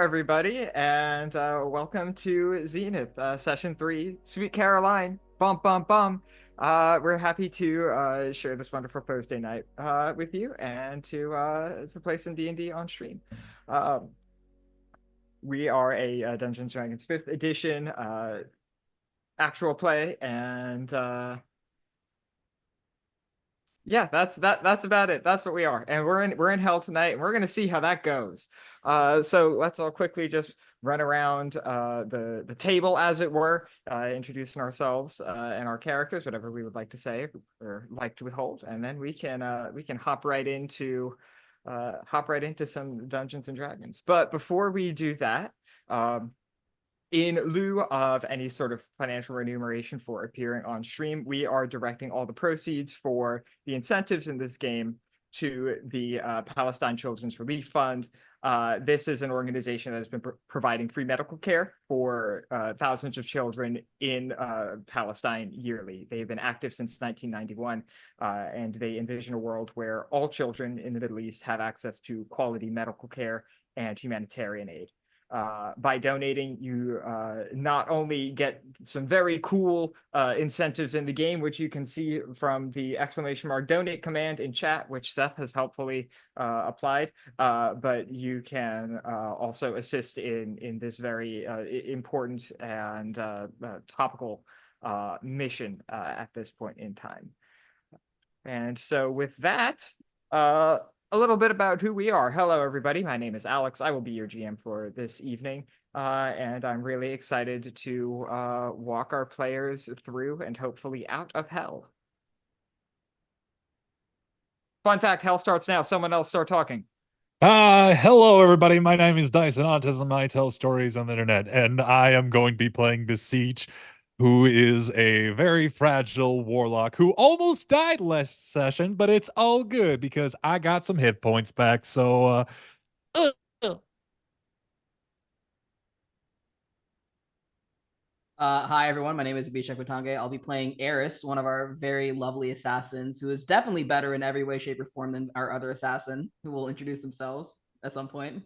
everybody, and welcome to Zenith, Session 3, Sweet Caroline, bum bum bum. We're happy to share this wonderful Thursday night with you and to play some D&D on stream. Um, we are a Dungeons & Dragons 5th edition actual play, and yeah, that's about it. That's what we are. And we're in hell tonight, and we're gonna see how that goes. So let's all quickly just run around the table, as it were, introducing ourselves and our characters, whatever we would like to say or like to withhold, and then we can hop right into some Dungeons and Dragons. But before we do that, in lieu of any sort of financial remuneration for appearing on stream, we are directing all the proceeds for the incentives in this game to the Palestine Children's Relief Fund. This is an organization that has been providing free medical care for thousands of children in Palestine yearly. They've been active since 1991, and they envision a world where all children in the Middle East have access to quality medical care and humanitarian aid. By donating, you not only get some very cool incentives in the game, which you can see from the !donate command in chat, which Seth has helpfully applied, but you can also assist in this very important and topical mission at this point in time. And so with that, a little bit about who we are. Hello, everybody. My name is Alex. I will be your GM for this evening, and I'm really excited to walk our players through and hopefully out of hell. Fun fact, hell starts now. Someone else start talking. Hello everybody. My name is Dyson Autism. I tell stories on the internet, and I am going to be playing Beseech, who is a very fragile warlock who almost died last session, but it's all good because I got some hit points back. Uh, uh, Hi everyone, my name is Abhishek. I'll be playing Eris, one of our very lovely assassins, who is definitely better in every way, shape, or form than our other assassin, who will introduce themselves at some point.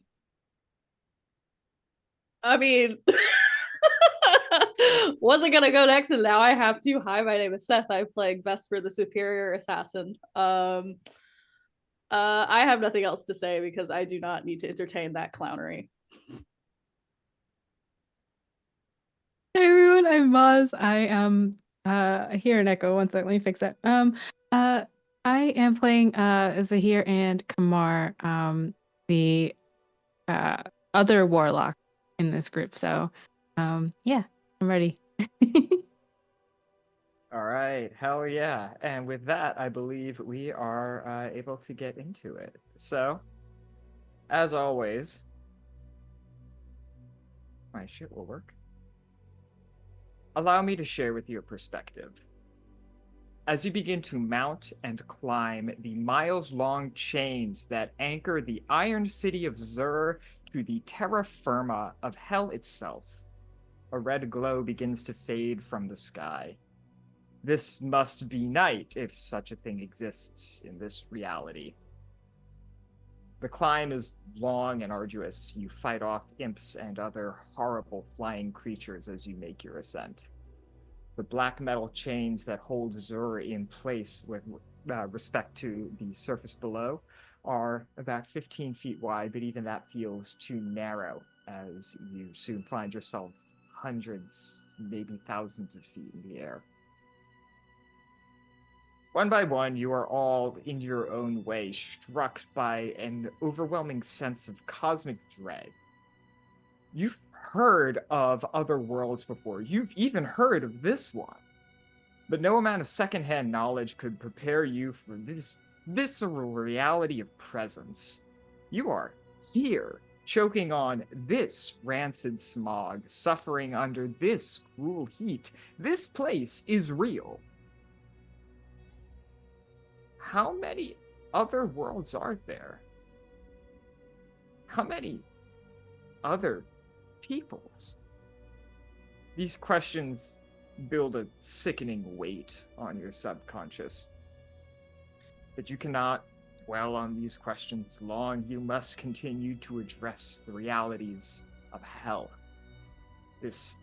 I mean, wasn't gonna go next, and now I have to. Hi, my name is Seth. I'm playing Vesper, the superior assassin. I have nothing else to say because I do not need to entertain that clownery. Hey everyone, I'm Mozz. I am I hear an echo. One sec, let me fix that. I am playing Zahir and Kamar, the other warlock in this group. So yeah, I'm ready. All right, hell yeah. And with that, I believe we are able to get into it. So, as always, my shit will work. Allow me to share with you a perspective. As you begin to mount and climb the miles-long chains that anchor the Iron City of Zur to the terra firma of Hell itself, a red glow begins to fade from the sky. This must be night, if such a thing exists in this reality. The climb is long and arduous. You fight off imps and other horrible flying creatures as you make your ascent. The black metal chains that hold Zur in place with respect to the surface below are about 15 feet wide, but even that feels too narrow as you soon find yourself hundreds, maybe thousands of feet in the air. One by one, you are all, in your own way, struck by an overwhelming sense of cosmic dread. You've heard of other worlds before. You've even heard of this one. But no amount of secondhand knowledge could prepare you for this visceral reality of presence. You are here, choking on this rancid smog, suffering under this cruel heat. This place is real. How many other worlds are there? How many other peoples? These questions build a sickening weight on your subconscious that you cannot dwell on these questions long, you must continue to address the realities of hell. This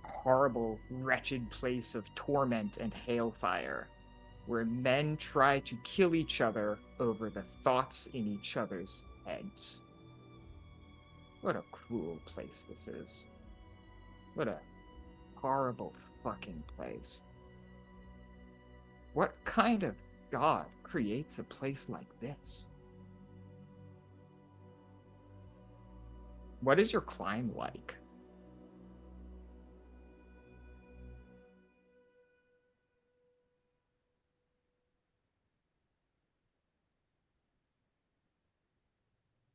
horrible, wretched place of torment and hailfire, where men try to kill each other over the thoughts in each other's heads. What a cruel place this is. What a horrible fucking place. What kind of god creates a place like this? What is your climb like?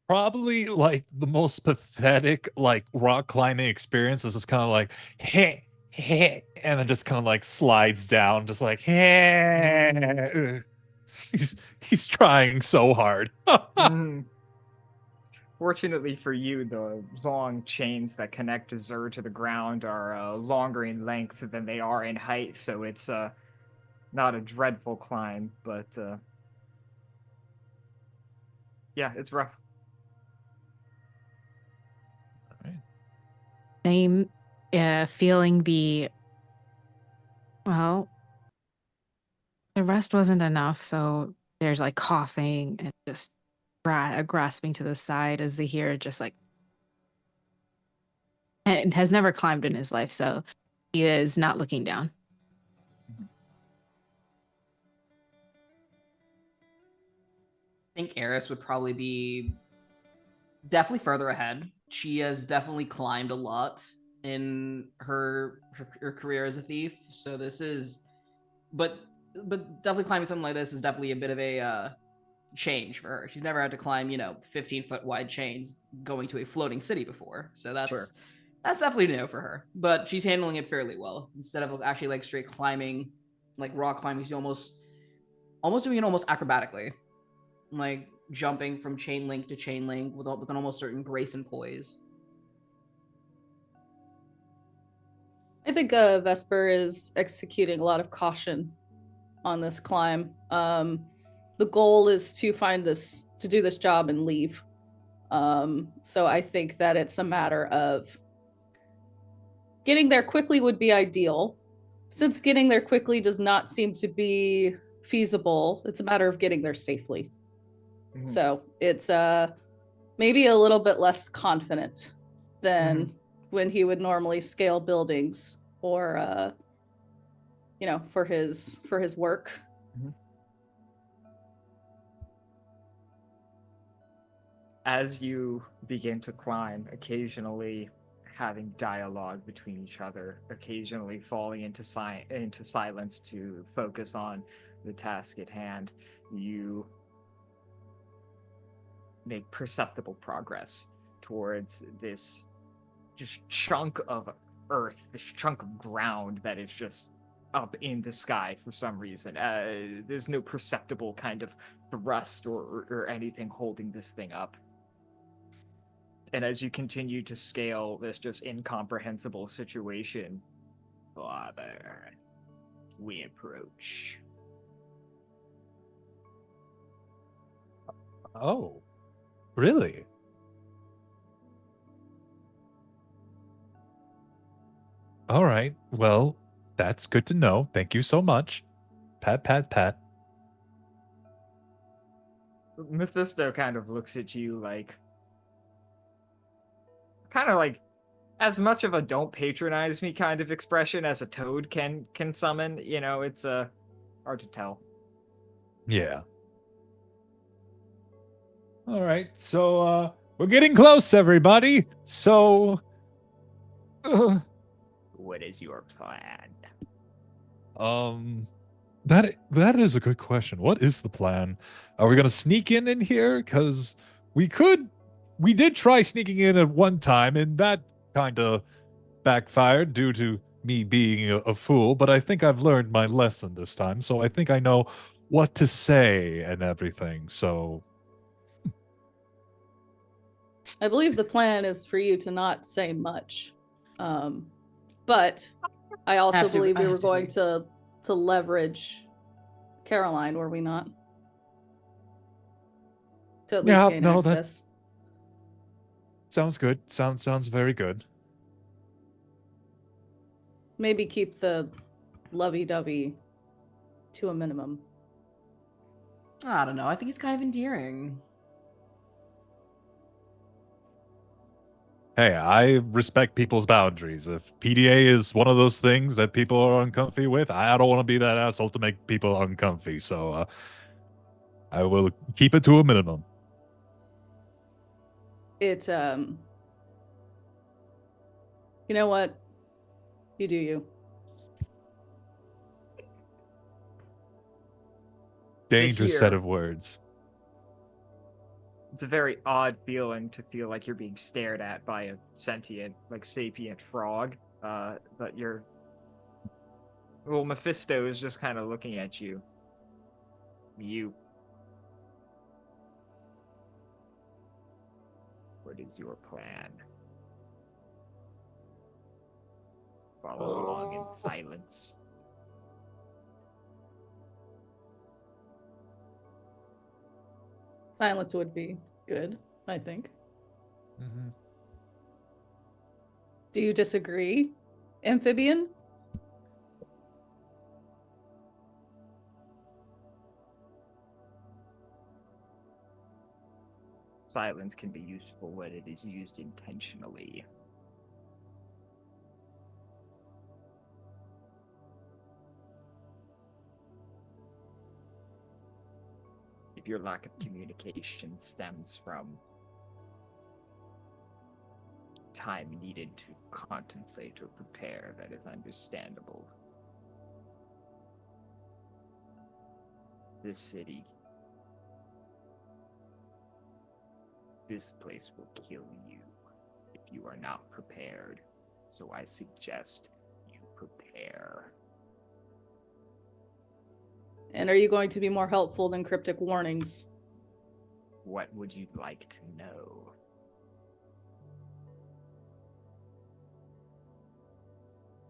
Probably like the most pathetic like rock climbing experience is just kind of like heh, heh, and then just kind of like slides down, just like heh. He's trying so hard. Mm. Fortunately for you, the long chains that connect Zer to the ground are longer in length than they are in height, so it's not a dreadful climb, but yeah, it's rough. I'm feeling well, the rest wasn't enough, so there's like coughing and just grasping to the side as Zahir just like, and has never climbed in his life, so he is not looking down. I think Eris would probably be definitely further ahead. She has definitely climbed a lot in her career as a thief. So this is, but definitely climbing something like this is definitely a bit of a change for her. She's never had to climb, 15-foot wide chains going to a floating city before. So that's definitely new for her. But she's handling it fairly well. Instead of actually like straight climbing, like rock climbing, she's almost doing it almost acrobatically, like jumping from chain link to chain link with an almost certain grace and poise. I think Vesper is executing a lot of caution on this climb. The goal is to do this job and leave. So I think that it's a matter of getting there quickly would be ideal. Since getting there quickly does not seem to be feasible, it's a matter of getting there safely. Mm-hmm. So it's maybe a little bit less confident than when he would normally scale buildings or for his work. Mm-hmm. As you begin to climb, occasionally having dialogue between each other, occasionally falling into silence to focus on the task at hand, you make perceptible progress towards this just chunk of earth, this chunk of ground that is just up in the sky for some reason. There's no perceptible kind of thrust or anything holding this thing up. And as you continue to scale this just incomprehensible situation, Father, we approach. Oh, really? All right. Well, that's good to know. Thank you so much. Pat, pat, pat. Mephisto kind of looks at you like, kind of like as much of a don't patronize me kind of expression as a toad can summon. It's hard to tell. Yeah. All right. So we're getting close, everybody. So what is your plan? That is a good question. What is the plan? Are we gonna sneak in here? Because we did try sneaking in at one time, and that kind of backfired due to me being a fool. But I think I've learned my lesson this time, so I think I know what to say and everything. So I believe the plan is for you to not say much. But I also believe we were going to leverage Caroline, were we not? to at least Yeah, gain no, that- access. Sounds good. Sounds very good. Maybe keep the lovey-dovey to a minimum. I don't know. I think he's kind of endearing. Hey, I respect people's boundaries. If PDA is one of those things that people are uncomfy with, I don't want to be that asshole to make people uncomfy. So I will keep it to a minimum. It you know what? You do you. Dangerous set here- of words. It's a very odd feeling to feel like you're being stared at by a sentient, like sapient frog. But well, Mephisto is just kind of looking at you. You. What is your plan? Follow along in silence. Silence would be good, I think. Mm-hmm. Do you disagree, Amphibian? Silence can be useful when it is used intentionally. If your lack of communication stems from time needed to contemplate or prepare, that is understandable. This city, this place will kill you if you are not prepared. So I suggest you prepare. And are you going to be more helpful than cryptic warnings? What would you like to know?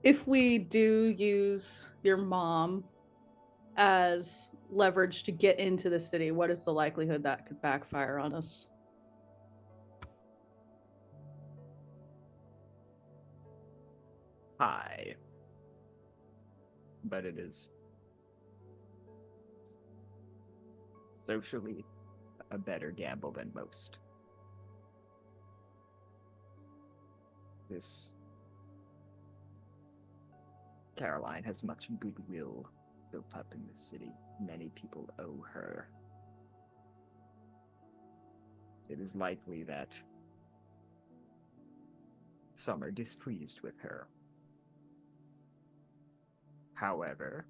If we do use your mom as leverage to get into the city, what is the likelihood that could backfire on us? High. But it is socially a better gamble than most. This Caroline has much goodwill built up in the city. Many people owe her. It is likely that some are displeased with her. However,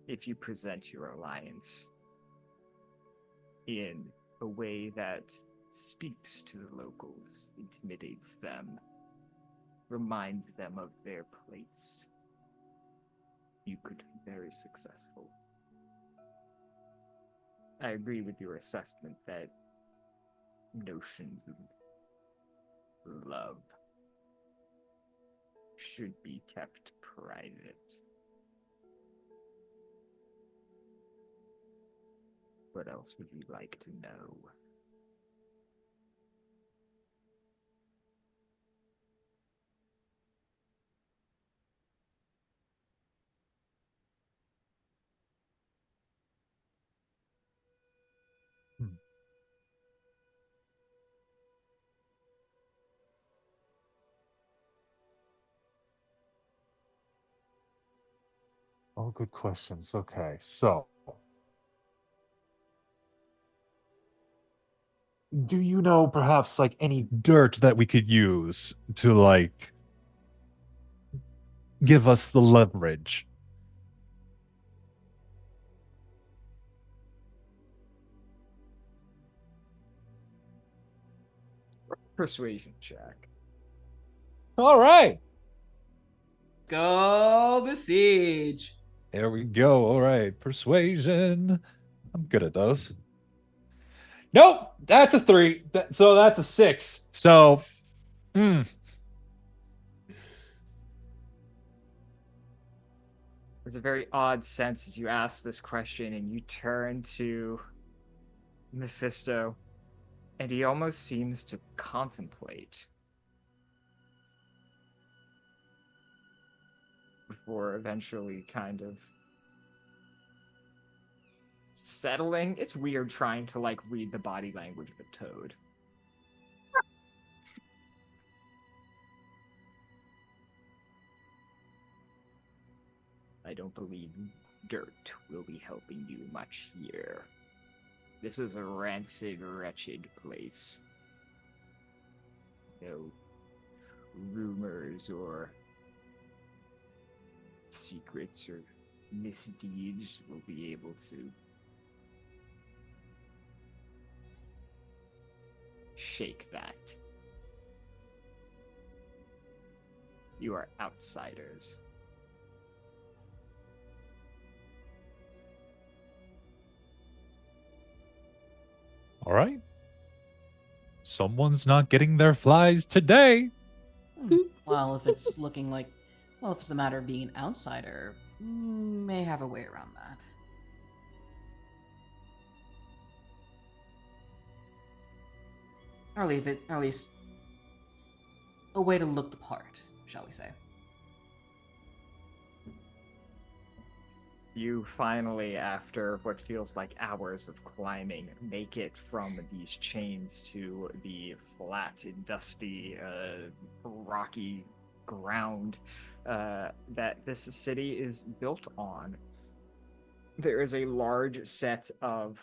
if you present your alliance in a way that speaks to the locals, intimidates them, reminds them of their place, you could be very successful. I agree with your assessment that notions of love should be kept private. What else would you like to know? All good questions. Okay, so do you know perhaps like any dirt that we could use to like give us the leverage? Persuasion check. All right. Go besiege. There we go. All right. Persuasion. I'm good at those. Nope. That's a 3. So that's a 6. So, There's a very odd sense as you ask this question and you turn to Mephisto, and he almost seems to contemplate before eventually kind of settling. It's weird trying to like read the body language of a toad. I don't believe dirt will be helping you much here. This is a rancid, wretched place. No rumors or secrets or misdeeds will be able to shake that. You are outsiders. All right. Someone's not getting their flies today. Well, if it's looking like, well, if it's a matter of being an outsider, may have a way around that. Or leave it, or at least a way to look the part, shall we say. You finally, after what feels like hours of climbing, make it from these chains to the flat, dusty, rocky ground that this city is built on. There is a large set of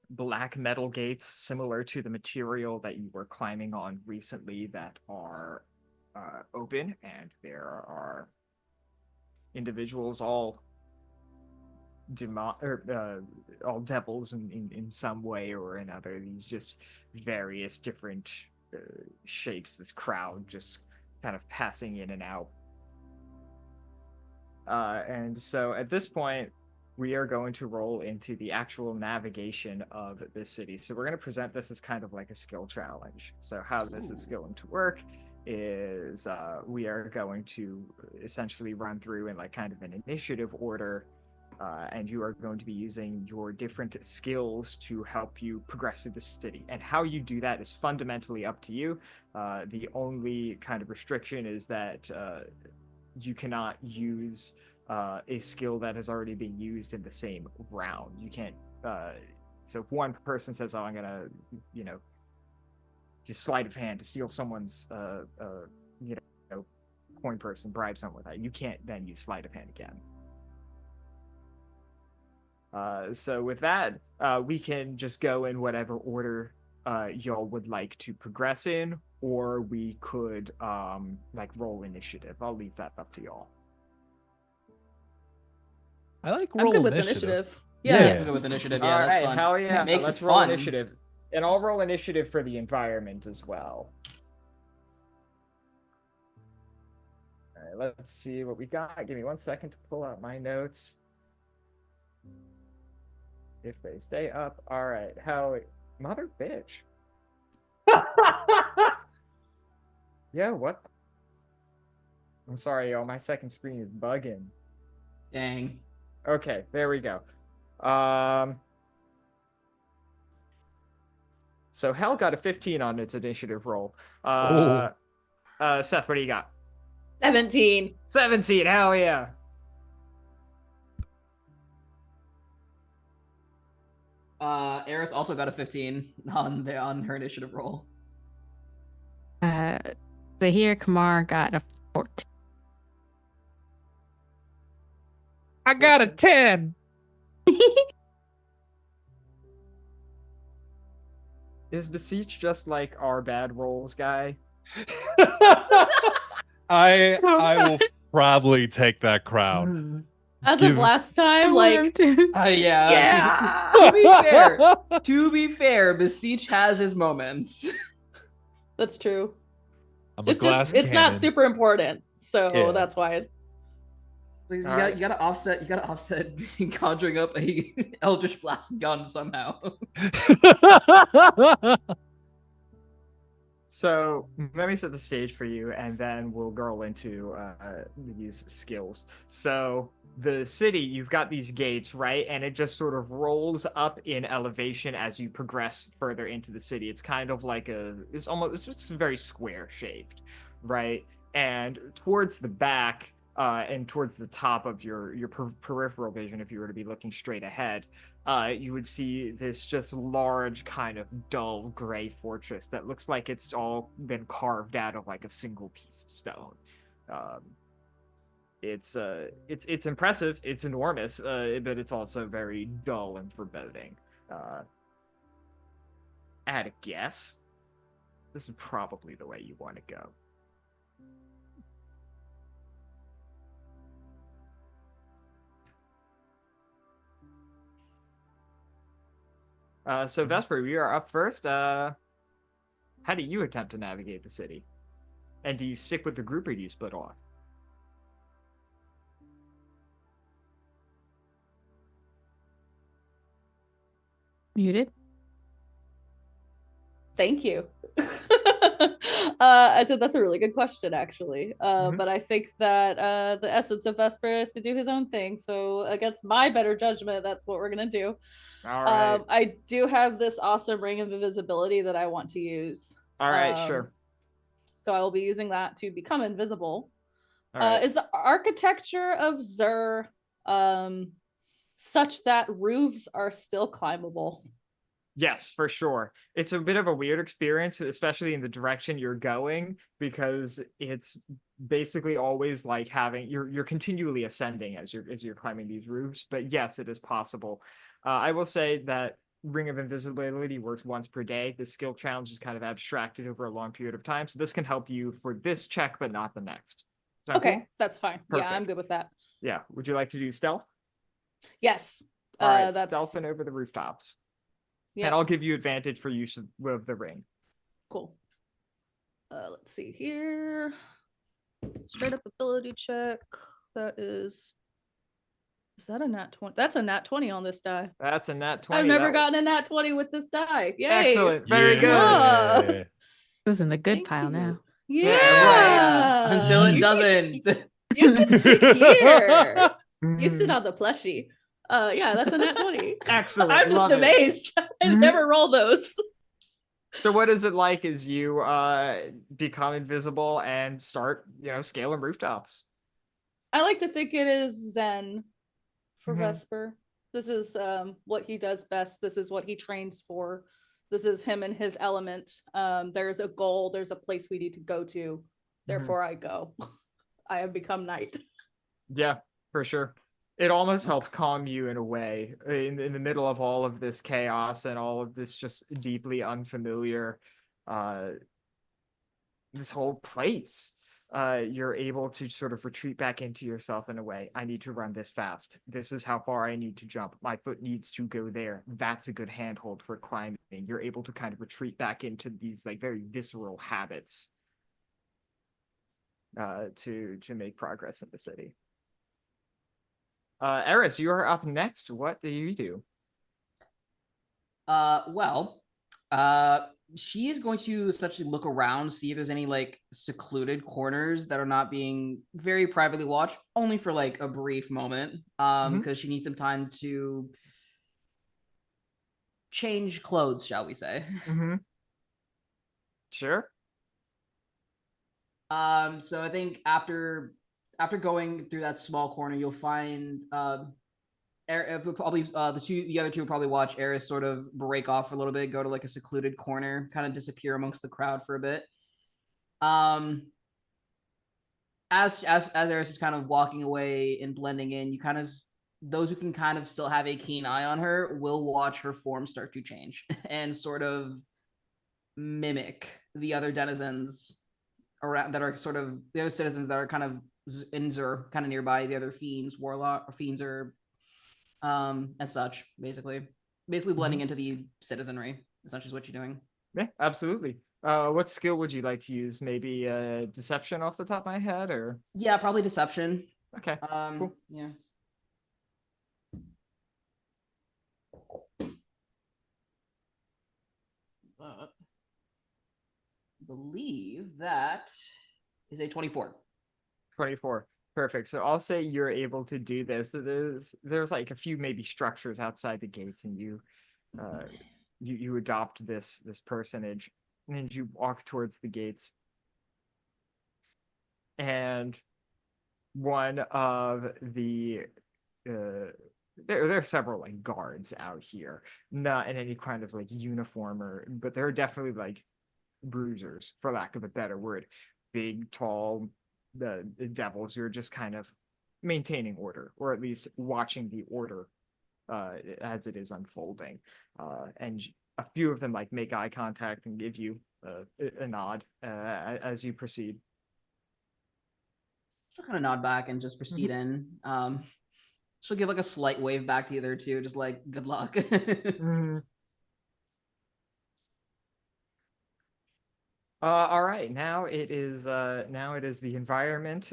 black metal gates similar to the material that you were climbing on recently that are open, and there are individuals all all devils in some way or another. These just various different shapes, this crowd just kind of passing in and out. And so at this point, we are going to roll into the actual navigation of this city. So we're going to present this as kind of like a skill challenge. So how this is going to work is we are going to essentially run through in like kind of an initiative order, and you are going to be using your different skills to help you progress through the city. And how you do that is fundamentally up to you. The only kind of restriction is that you cannot use a skill that has already been used in the same round. You can't. So if one person says, "Oh, I'm gonna, just sleight of hand to steal someone's, coin purse and bribe someone with that," you can't then use sleight of hand again. So with that, we can just go in whatever order y'all would like to progress in, or we could roll initiative. I'll leave that up to y'all. I like I'm roll good with initiative. initiative. Yeah, I'm good with initiative. Yeah, All that's right, fun. hell yeah! It makes Let's it roll fun. initiative, and I'll roll initiative for the environment as well. All right, let's see what we got. Give me 1 second to pull out my notes. If they stay up, all right. Mother bitch. Yeah, what? I'm sorry, y'all. My second screen is bugging. Dang. Okay, there we go. So Hell got a 15 on its initiative roll. Seth, what do you got? 17. 17, hell yeah. Eris also got a 15 on her initiative roll. Zahir Kamar got a 14. I got a 10. Is Beseech just like our bad rolls guy? I will probably take that crown. As of last time, like, Yeah. yeah. To be fair, Beseech has his moments. That's true. I'm a glass It's not cannon. super important, so Yeah. that's why. You Alright. gotta offset conjuring up a Eldritch Blast gun somehow. So let me set the stage for you, and then we'll go into these skills. So the city, you've got these gates, right? And it just sort of rolls up in elevation as you progress further into the city. It's kind of like it's just very square shaped, right? And towards the back, and towards the top of your peripheral vision, if you were to be looking straight ahead, you would see this just large kind of dull gray fortress that looks like it's all been carved out of like a single piece of stone. Um, it's impressive, it's enormous, but it's also very dull and foreboding. At a guess, this is probably the way you want to go. So Vesper, we are up first. How do you attempt to navigate the city? And do you stick with the group or do you split off? Muted. Thank you. I said that's a really good question, actually. But I think that the essence of Vesper is to do his own thing. So against my better judgment, that's what we're gonna do. All right. I do have this awesome ring of invisibility that I want to use. All right, sure. So I will be using that to become invisible. All right. Is the architecture of Zur such that roofs are still climbable? Yes, for sure. It's a bit of a weird experience, especially in the direction you're going, because it's basically always like having you're continually ascending as you're climbing these roofs. But yes, it is possible. I will say that Ring of Invisibility works once per day. The skill challenge is kind of abstracted over a long period of time, so this can help you for this check, but not the next. Sound Okay, cool? that's fine. Yeah, I'm Perfect. good with that. Yeah. Would you like to do stealth? Yes. All right, That's stealthing over the rooftops. yeah. And I'll give you advantage for use of the ring. Cool. Let's see here. Straight up ability check. That is that a nat 20? That's a nat 20 on this die. That's a nat 20. I've never gotten a nat 20 with this die. Yay. Excellent. Very good. Yeah. It was in the good Thank pile you. now. Yeah, until it You doesn't. You can sit here. You Mhm. sit on the plushie. Yeah, that's a nat 20. Excellent. I'm just Love it. amazed. I Mhm. never roll those. So what is it like as you become invisible and start, scaling rooftops? I like to think it is Zen for Mhm. Vesper. This is what he does best. This is what he trains for. This is him and his element. There's a goal, there's a place we need to go to. Therefore, I go. I have become knight. Yeah, for sure. It almost helps calm you in a way in the middle of all of this chaos and all of this just deeply unfamiliar, this whole place. You're able to sort of retreat back into yourself in a way. I need to run this fast. This is how far I need to jump. My foot needs to go there. That's a good handhold for climbing. You're able to kind of retreat back into these like very visceral habits to make progress in the city. Eris, you are up next. What do you do? Well, she is going to essentially look around, see if there's any like secluded corners that are not being very privately watched, only for like a brief moment. Because she needs some time to change clothes, shall we say. Mm-hmm. Sure. So I think after going through that small corner, you'll find probably the other two will probably watch Eris sort of break off for a little bit, go to like a secluded corner, kind of disappear amongst the crowd for a bit. As Eris is kind of walking away and blending in, you kind of those who can kind of still have a keen eye on her will watch her form start to change and sort of mimic the other denizens around that are sort of the other citizens that are kind of in Zur, kind of nearby, the other fiends, warlock or fiends are and such, basically blending into the citizenry, essentially is what you're doing. Yeah, absolutely. What skill would you like to use? Maybe deception off the top of my head, or Yeah, probably deception. okay. Cool. Yeah. believe that is a 24. 24. Perfect. So I'll say you're able to do this. So there's like a few maybe structures outside the gates, and you adopt this personage, and you walk towards the gates. And one of the there are several like guards out here, not in any kind of like uniform but there are definitely like bruisers, for lack of a better word, big, tall, the devils who are just kind of maintaining order, or at least watching the order as it is unfolding. And a few of them like make eye contact and give you a nod as you proceed. She'll kind of nod back and just proceed in. She'll give like a slight wave back to the other two, just like good luck. All right, now it is the environment.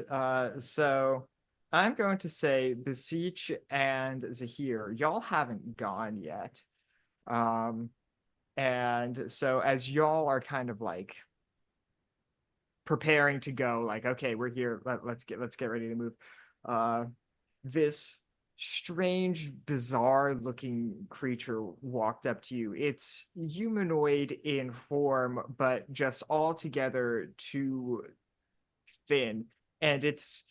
So I'm going to say Beseech and Zahir, y'all haven't gone yet. And so as y'all are kind of like preparing to go, like, okay, we're here, let's get ready to move. This strange, bizarre looking creature walked up to you. It's humanoid in form, but just altogether too thin, and it's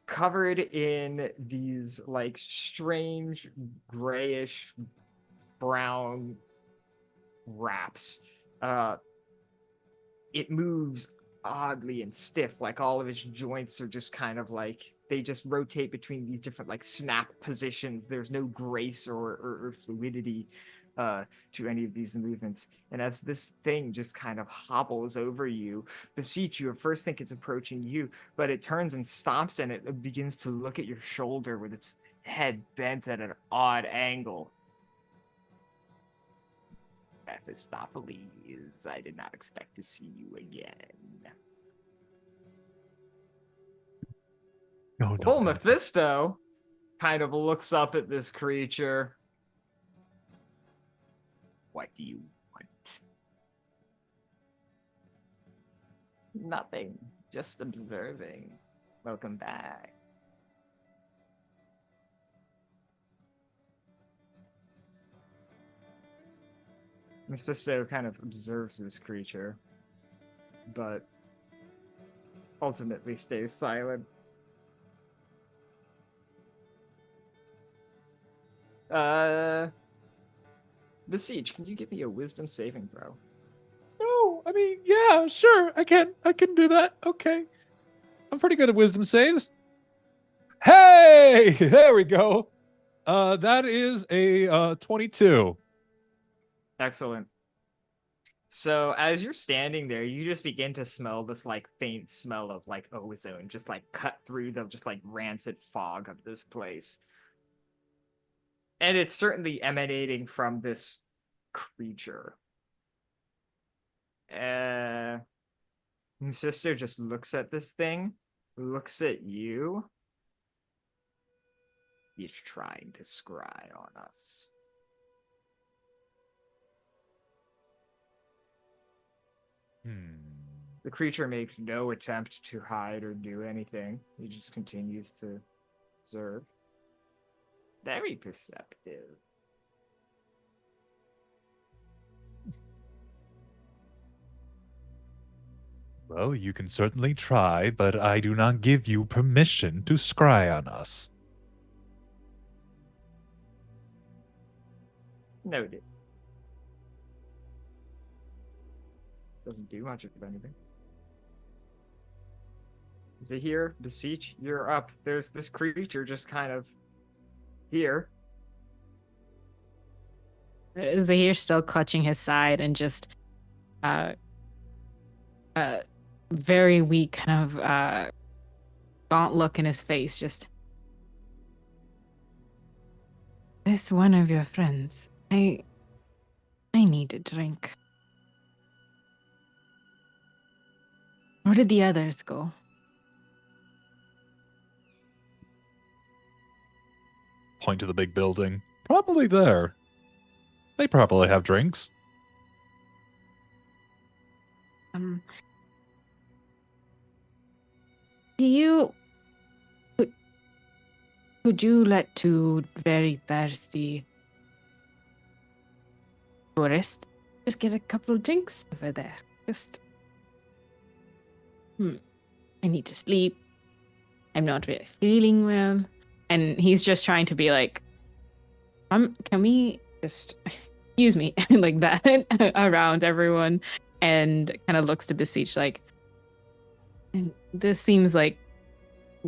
covered in these like strange grayish brown wraps. It moves oddly and stiff, like all of its joints are just kind of like they just rotate between these different like snap positions. There's no grace or fluidity to any of these movements. And as this thing just kind of hobbles over you, Beseech, you at first think it's approaching you, but it turns and stops, and it begins to look at your shoulder with its head bent at an odd angle. Mephistopheles, I did not expect to see you again. No, Well, Mephisto kind of looks up at this creature. What do you want? Nothing. Just observing. Welcome back. Mephisto kind of observes this creature, but ultimately stays silent. Beseech, can you give me a wisdom saving throw? No, I mean, yeah, sure, I can do that. Okay, I'm pretty good at wisdom saves. Hey, there we go. That is a 22. Excellent. So as you're standing there, you just begin to smell this like faint smell of like ozone, just like cut through the just like rancid fog of this place. And it's certainly emanating from this creature. My sister just looks at this thing, looks at you. He's trying to scry on us. The creature makes no attempt to hide or do anything. He just continues to observe. Very perceptive. Well, you can certainly try, but I do not give you permission to scry on us. Noted. Doesn't do much of anything. Zahir, Beseech, you're up. There's this creature just kind of here. Zahir's still clutching his side and just very weak, kind of gaunt look in his face. Just, this one of your friends. I need a drink. Where did the others go? Point to the big building. Probably there. They probably have drinks. Do you could you let two very thirsty tourists just get a couple of drinks over there? Just I need to sleep. I'm not really feeling well. And he's just trying to be like, can we just excuse me like that around everyone, and kind of looks to Beseech like, this seems like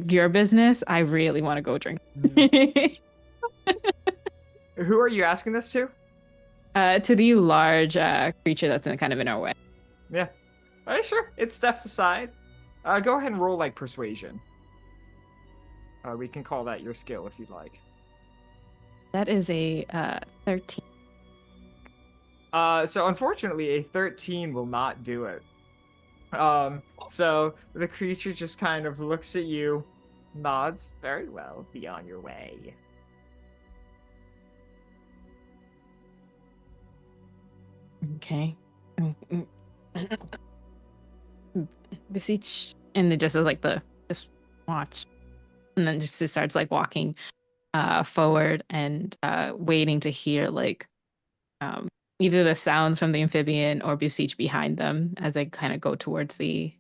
your business. I really want to go drink. Who are you asking this to? To the large creature that's kind of in our way. Yeah. Sure. It steps aside. Go ahead and roll like persuasion. We can call that your skill if you'd like. That is a 13. So unfortunately, a 13 will not do it. So the creature just kind of looks at you, nods, very well, be on your way. Okay. Beseech, and it just is like just watch, and then just starts like walking forward and waiting to hear like either the sounds from the amphibian or Beseech behind them as they kind of go towards the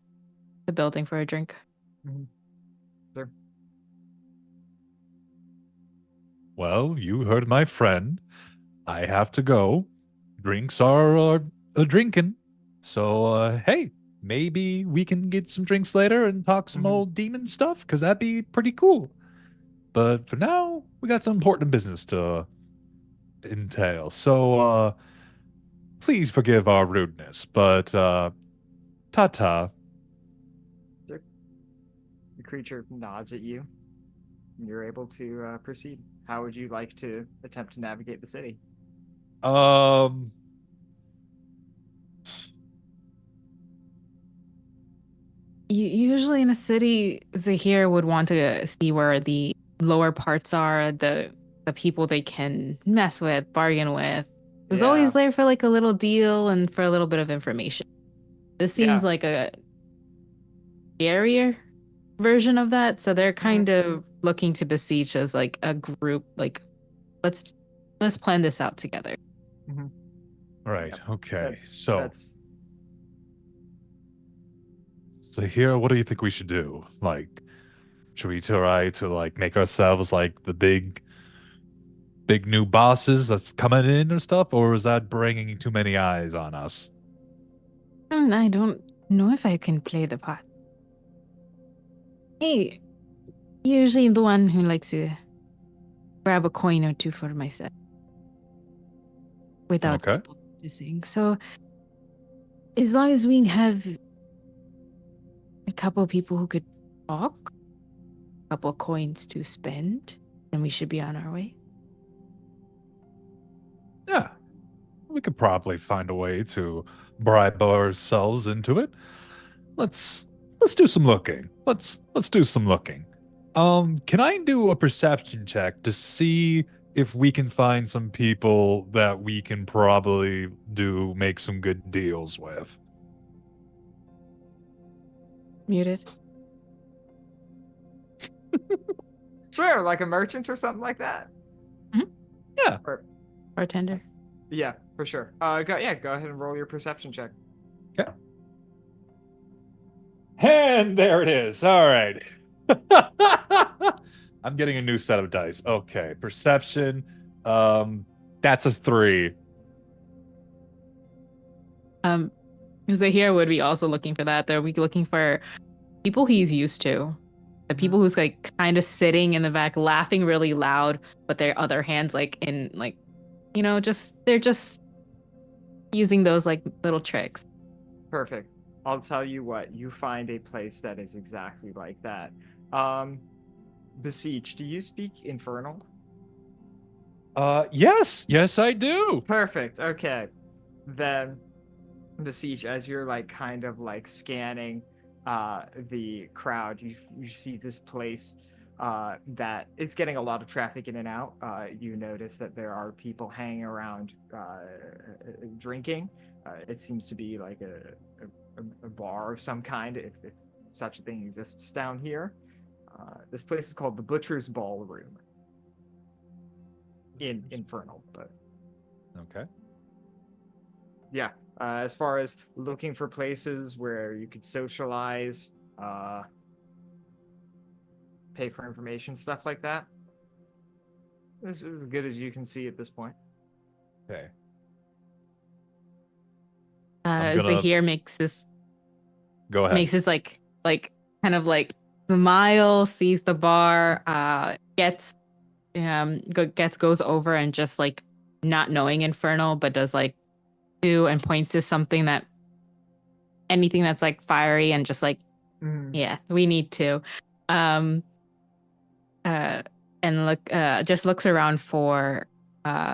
building for a drink. Mm-hmm. Sure. Well, you heard my friend. I have to go. Drinks are a drinking. So, hey, maybe we can get some drinks later and talk some old demon stuff, because that'd be pretty cool. But for now, we got some important business to entail. So, please forgive our rudeness, but ta-ta. Sure. The creature nods at you, and you're able to proceed. How would you like to attempt to navigate the city? Usually in a city, Zahir would want to see where the lower parts are, the people they can mess with, bargain with. There's always there for like a little deal and for a little bit of information. This seems like a scarier version of that, so they're kind of looking to Beseech as like a group, like let's plan this out together. Right. Okay. That's So here, what do you think we should do? Like, should we try to like make ourselves like the big new bosses that's coming in or stuff, or is that bringing too many eyes on us? I don't know if I can play the part. Hey, usually the one who likes to grab a coin or two for myself without people noticing. So as long as we have a couple of people who could talk, a couple of coins to spend, then we should be on our way. Yeah, we could probably find a way to bribe ourselves into it. Let's do some looking. Let's do some looking. Can I do a perception check to see if we can find some people that we can probably make some good deals with? Muted. sure, like a merchant or something like that. Yeah. Bartender. Yeah, for sure. Go ahead and roll your perception check. Okay. And there it is. All right. I'm getting a new set of dice. Okay, perception. That's a 3. Zahir would be also looking for that. They'll be looking for people he's used to. The people who's like kind of sitting in the back laughing really loud, but their other hands like in like, you know, they're just using those like little tricks. Perfect. I'll tell you what, you find a place that is exactly like that. Beseech, do you speak Infernal? Yes, I do. Perfect. Okay. Then Beseech, as you're like kind of like scanning the crowd, you see this place that it's getting a lot of traffic in and out. You notice that there are people hanging around drinking. It seems to be like a bar of some kind, if such a thing exists down here. This place is called the Butcher's Ballroom in Infernal, but Okay. yeah. As far as looking for places where you could socialize, pay for information, stuff like that, this is as good as you can see at this point. Okay. I'm gonna- Zahir makes this Go ahead. like kind of like smile, sees the bar, goes over and just like not knowing Infernal, but does like do and points to something that anything that's like fiery and just like yeah, we need to. And just looks around for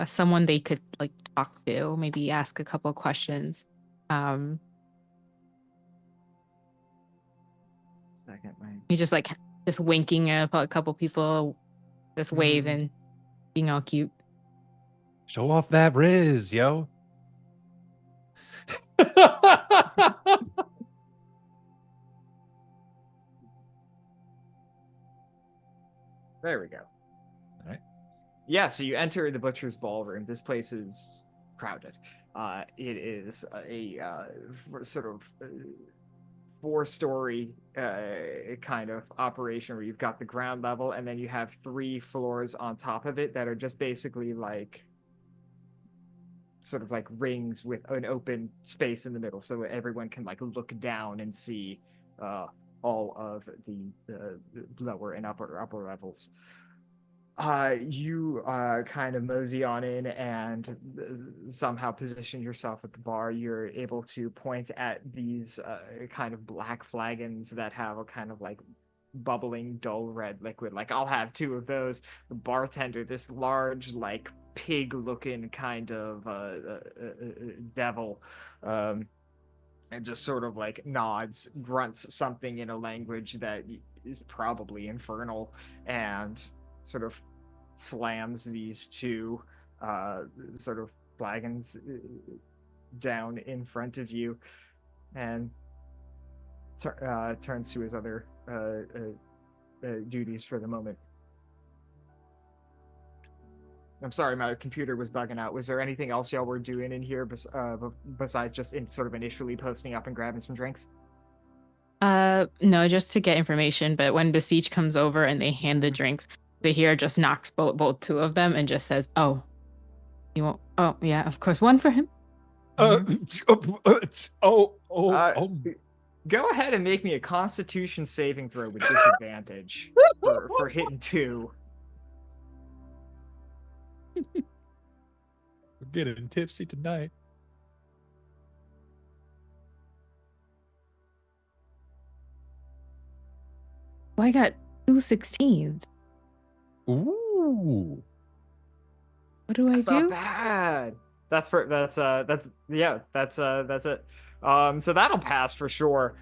someone they could like talk to, maybe ask a couple of questions. Second, my He's just winking at a couple people, just waving, being all cute. Show off that Riz, yo. There we go. All right. Yeah, so you enter the Butcher's Ballroom. This place is crowded. It is a sort of four-story kind of operation where you've got the ground level, and then you have 3 floors on top of it that are just basically like sort of like rings with an open space in the middle, so everyone can like look down and see all of the lower and upper levels. You kind of mosey on in and somehow position yourself at the bar. You're able to point at these kind of black flagons that have a kind of like bubbling dull red liquid. Like, I'll have 2 of those. The bartender, this large like pig looking kind of devil, and just sort of like nods, grunts something in a language that is probably infernal, and sort of slams these 2 sort of flagons down in front of you, and turns to his other duties for the moment. I'm sorry, my computer was bugging out. Was there anything else y'all were doing in here besides just sort of initially posting up and grabbing some drinks? No, just to get information. But when Beseech comes over and they hand the drinks, Zahir just knocks both 2 of them and just says, "Oh, you won't? Oh, yeah, of course, one for him." Go ahead and make me a Constitution saving throw with disadvantage for hitting 2. We're getting tipsy tonight. Well, I got 2 16s. Ooh. What do That's I do? not bad. That's it. So that'll pass for sure.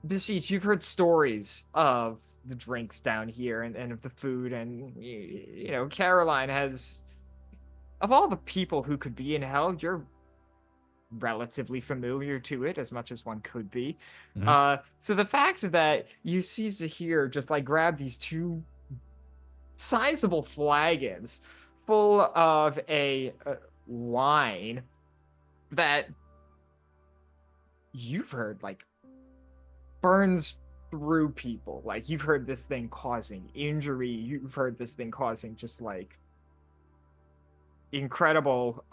Beseech, you've heard stories of the drinks down here and of the food, and you know, Caroline has, of all the people who could be in hell, you're relatively familiar to it as much as one could be. So the fact that you see Zahir just like grab these 2 sizable flagons full of a wine that you've heard like burns through people, like you've heard this thing causing injury, you've heard this thing causing just like incredible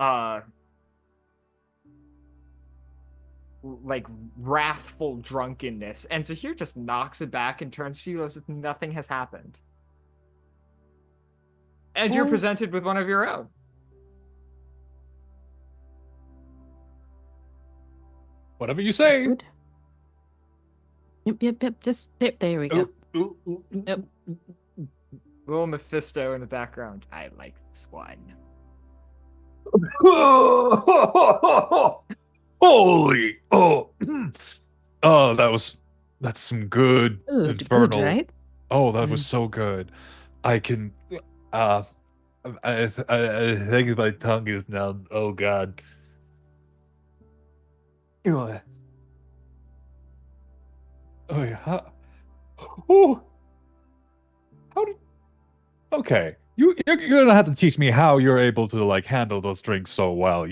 like wrathful drunkenness, and Zahir just knocks it back and turns to you as if nothing has happened. And you're presented with one of your own. Whatever you say. Good. Yep. Just there we go. Yep. Little Mephisto in the background. I like this one. Holy! That's some good infernal. Good, right? Oh, that was so good. I can. I think my tongue is now. Oh God. Ugh. Oh yeah. Oh, how did? Okay, you're gonna have to teach me how you're able to like handle those drinks so well.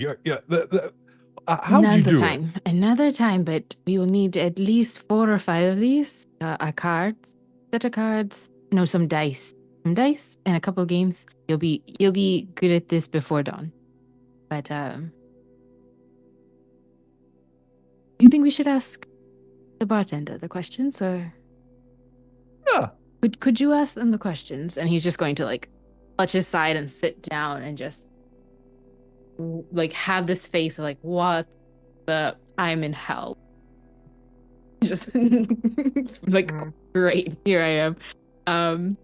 How'd you do it? Another time, but we will need at least 4 or 5 of these. A cards, set of cards, no, some dice, and a couple of games. You'll be good at this before dawn. But you think we should ask the bartender the questions, or Yeah. could you ask them the questions? And he's just going to like clutch his side and sit down and just like have this face of like, what the, I'm in hell. Just like, great, here I am.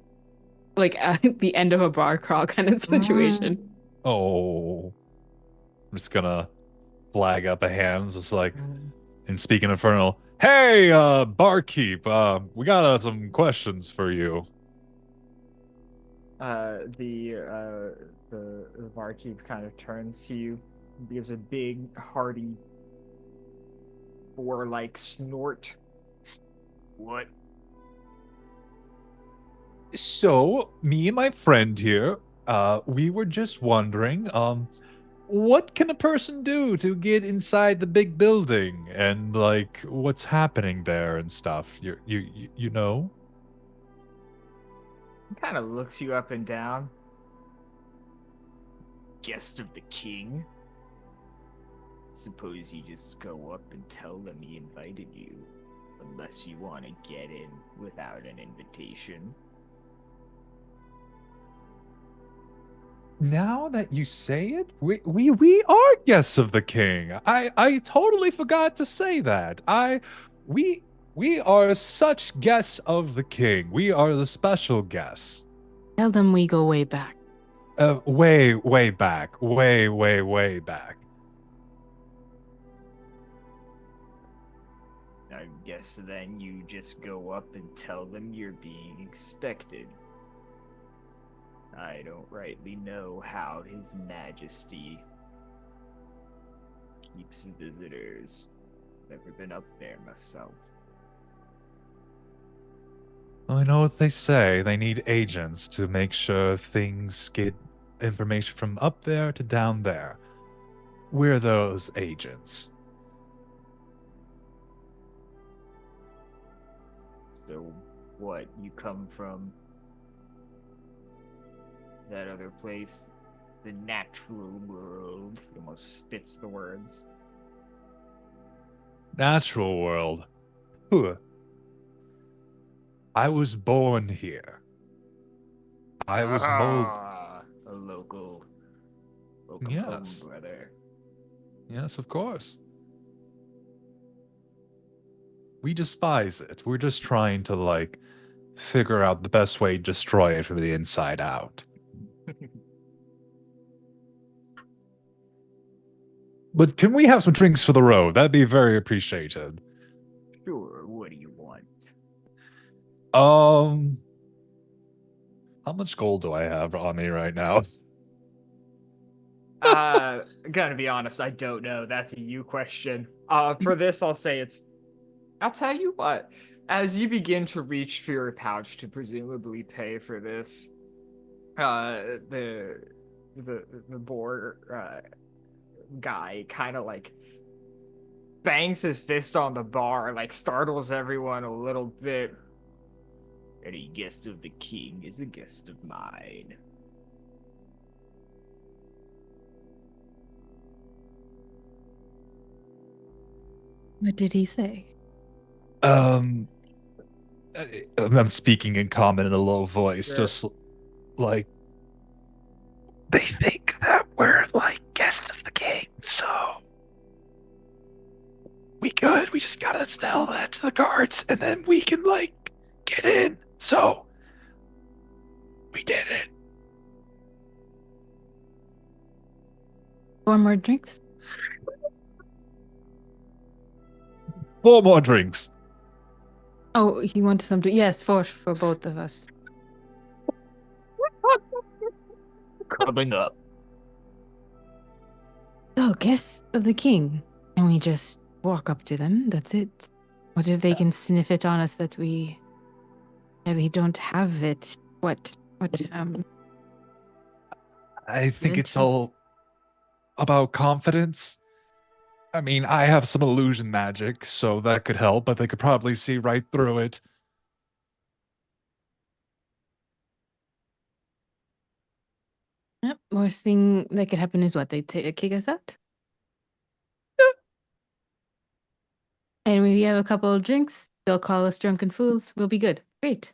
Like at the end of a bar crawl kind of situation. Oh, I'm just gonna flag up a hand, just like, and speak in Infernal. Hey, barkeep, we got some questions for you. The barkeep kind of turns to you, gives a big, hearty, boar-like snort. What? So, me and my friend here, we were just wondering, what can a person do to get inside the big building and like what's happening there and stuff? You know? He kind of looks you up and down. Guest of the king? Suppose you just go up and tell them he invited you, unless you want to get in without an invitation. Now that you say it, we are guests of the king. I totally forgot to say that. We are such guests of the king. We are the special guests. Tell them we go way back. Way back. Way back. I guess then you just go up and tell them you're being expected. I don't rightly know how His Majesty keeps visitors. Never been up there myself. I know what they say. They need agents to make sure things get information from up there to down there. We're those agents. So, what, you come from that other place? The natural world? He almost spits the words. Natural world. Huh. I was born here. I was molded. A local Yes. home, brother. Yes, of course. We despise it. We're just trying to, like, figure out the best way to destroy it from the inside out. But can we have some drinks for the road? That'd be very appreciated. Sure, what do you want? How much gold do I have on me right now? Gonna be honest, I don't know. That's a you question. For this, I'll say I'll tell you what. As you begin to reach for your pouch to presumably pay for this, the boar guy kind of like bangs his fist on the bar, like startles everyone a little bit. Any guest of the king is a guest of mine. What did he say? I'm speaking in common in a low voice, Sure. just like they think that we're like guests of the king, so we good. We just gotta tell that to the guards, and then we can like get in. So we did it. 4 more drinks? 4 more drinks. Oh, he wanted some. Yes, 4 for both of us. Coming up. So, guess of the king. And we just walk up to them. That's it. What if they can sniff it on us that we don't have it? What I think it's Mentions- all about confidence. I mean, I have some illusion magic, so that could help, but they could probably see right through it. Yep, worst thing that could happen is what? They kick us out? And we have a couple of drinks. They'll call us drunken fools. We'll be good. Great.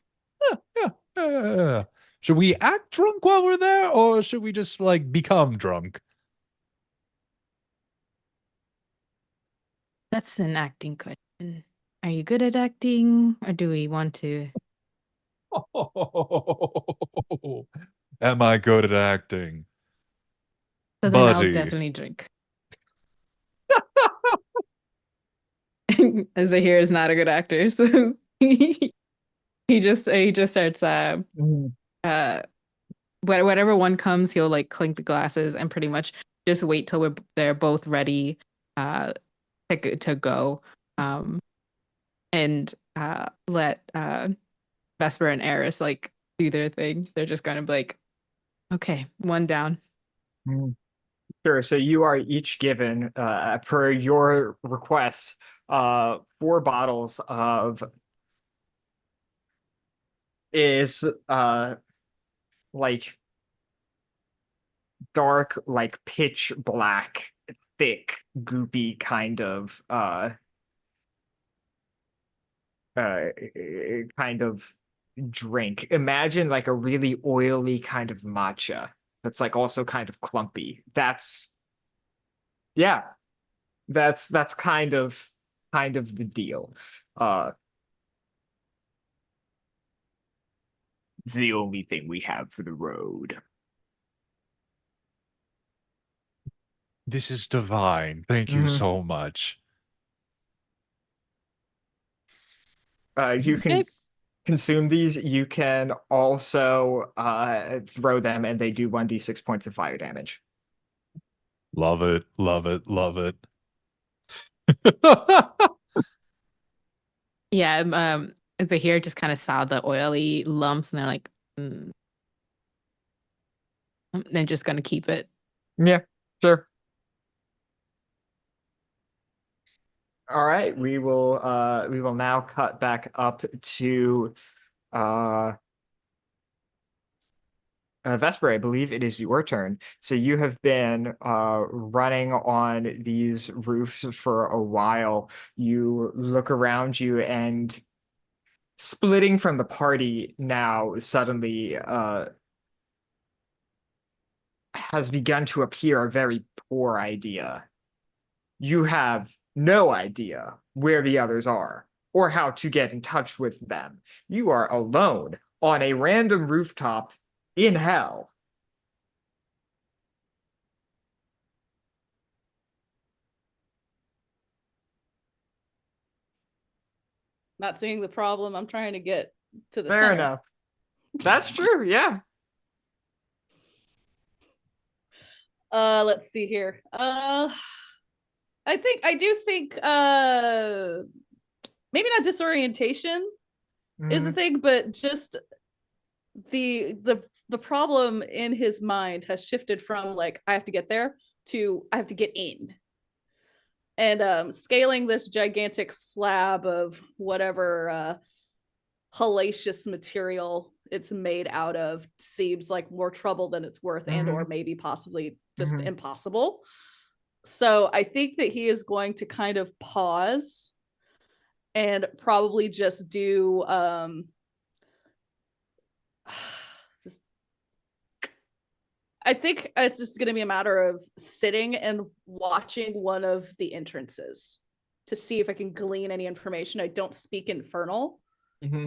Yeah. Should we act drunk while we're there, or should we just like become drunk? That's an acting question. Are you good at acting, or do we want to? Am I good at acting? So then I'll Buddy. definitely drink. As a hero is not a good actor, so he just starts whatever one comes, he'll like clink the glasses and pretty much just wait till they're both ready to go, and let Vesper and Eris like do their thing. They're just gonna be like, okay, one down. Sure. So you are each given, per your request, 4 bottles of like dark, like pitch black, thick, goopy kind of kind of drink. Imagine like a really oily kind of matcha that's like also kind of clumpy. That's kind of the deal. It's the only thing we have for the road. This is divine. Thank you Mhm. so much. You can consume these. You can also throw them, and they do 1d6 points of fire damage. Love it. Love it. Love it. Yeah, as they hear, just kind of saw the oily lumps, and they're like, they're just gonna keep it. Yeah, sure. All right, we will now cut back up to Vesper, I believe it is your turn. So you have been running on these roofs for a while. You look around you, and splitting from the party now suddenly has begun to appear a very poor idea. You have no idea where the others are or how to get in touch with them. You are alone on a random rooftop in hell. Not seeing the problem. I'm trying to get to the Fair center. enough. That's true, yeah. Let's see here. I do think maybe not disorientation is the thing, but just the problem in his mind has shifted from like I have to get there to I have to get in. And scaling this gigantic slab of whatever hellacious material it's made out of seems like more trouble than it's worth, and or maybe possibly just impossible. So I think that he is going to kind of pause and probably just do I think it's just going to be a matter of sitting and watching one of the entrances to see if I can glean any information. I don't speak Infernal,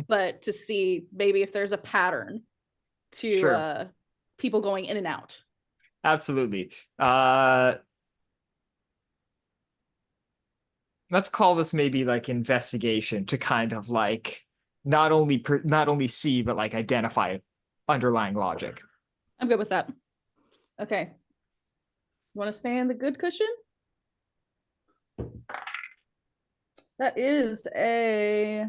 but to see maybe if there's a pattern to people going in and out. Absolutely. Let's call this maybe like investigation to kind of like not only see but like identify underlying logic. I'm good with that. Okay. You want to stay in the good cushion? That is a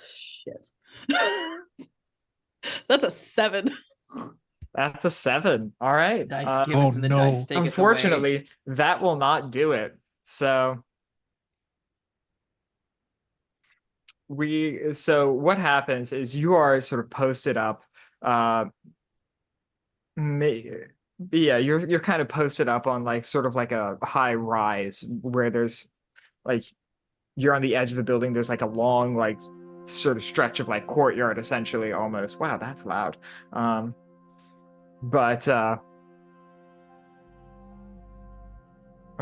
shit. That's a 7. That's a 7. All right. Dice, give Oh, it to the no. dice. Take it away. Unfortunately, that will not do it. So what happens is you are sort of posted up. Yeah, you're kind of posted up on like sort of like a high rise where there's like you're on the edge of the building. There's like a long like sort of stretch of like courtyard essentially almost. Wow, that's loud. But I'm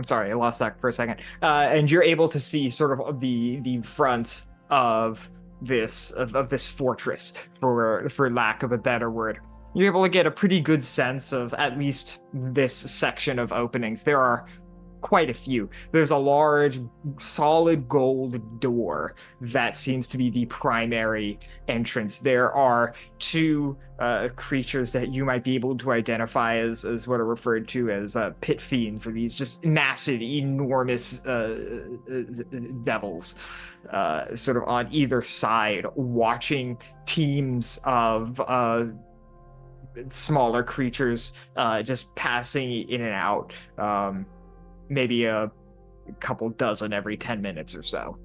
sorry, I lost that for a second. And you're able to see sort of the front of this fortress, for lack of a better word. You're able to get a pretty good sense of at least this section of openings. There are quite a few. There's a large, solid gold door that seems to be the primary entrance. There are two creatures that you might be able to identify as what are referred to as pit fiends, or these just massive, enormous devils, sort of on either side, watching teams of smaller creatures just passing in and out. Maybe a couple dozen every 10 minutes or so.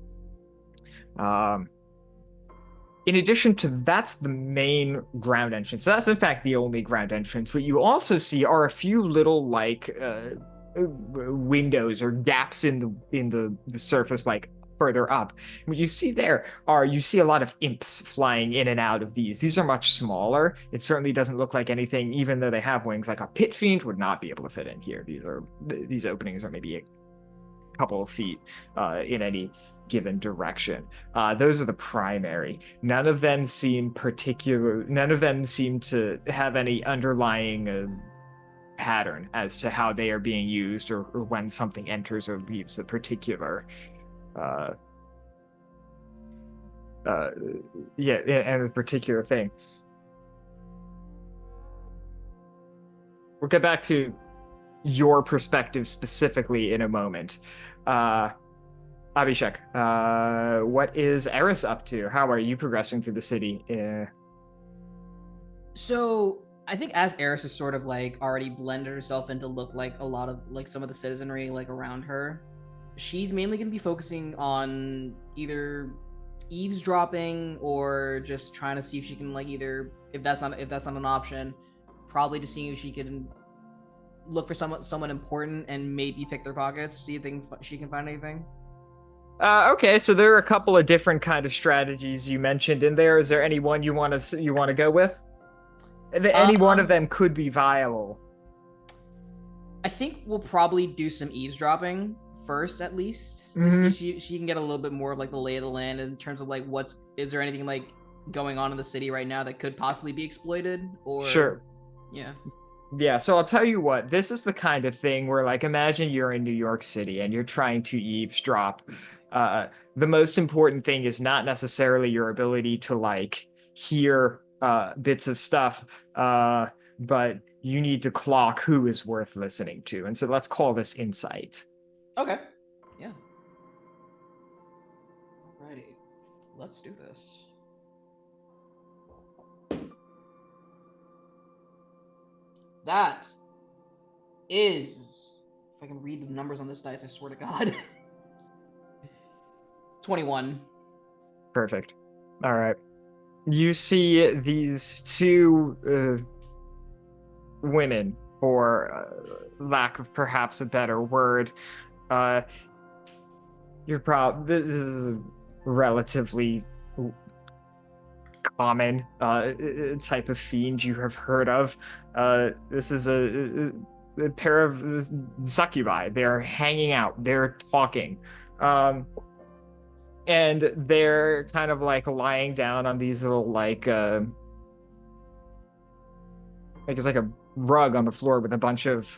In addition to that's the main ground entrance. So that's in fact the only ground entrance. What you also see are a few little like windows or gaps in the surface, like further up. What you see there you see a lot of imps flying in and out of these. These are much smaller. It certainly doesn't look like anything, even though they have wings, like a pit fiend would not be able to fit in here. These openings are maybe a couple of feet in any given direction. Those are the primary. None of them seem to have any underlying pattern as to how they are being used, or when something enters or leaves a particular and a particular thing. We'll get back to your perspective specifically in a moment. Abhishek, what is Eris up to? How are you progressing through the city? So I think as Eris is sort of like already blended herself into look like a lot of like some of the citizenry like around her, she's mainly going to be focusing on either eavesdropping or just trying to see if she can like either if that's not an option, probably just seeing if she can look for someone important and maybe pick their pockets, see if she can find anything. Okay, so there are a couple of different kind of strategies you mentioned in there. Is there any one you want to go with? Any one of them could be viable. I think we'll probably do some eavesdropping first, at least. Mm-hmm. She can get a little bit more of like the lay of the land in terms of like is there anything like going on in the city right now that could possibly be exploited, or sure. Yeah, so I'll tell you what, this is the kind of thing where, like, imagine you're in New York City and you're trying to eavesdrop. The most important thing is not necessarily your ability to like hear bits of stuff, but you need to clock who is worth listening to. And so let's call this insight. Okay. Yeah. Alrighty. Let's do this. That is, if I can read the numbers on this dice, I swear to God. 21. Perfect. All right. You see these two women, for lack of perhaps a better word. This is a relatively common type of fiend you have heard of. This is a pair of succubi. They're hanging out. They're talking. And they're kind of like lying down on these little like it's like a rug on the floor with a bunch of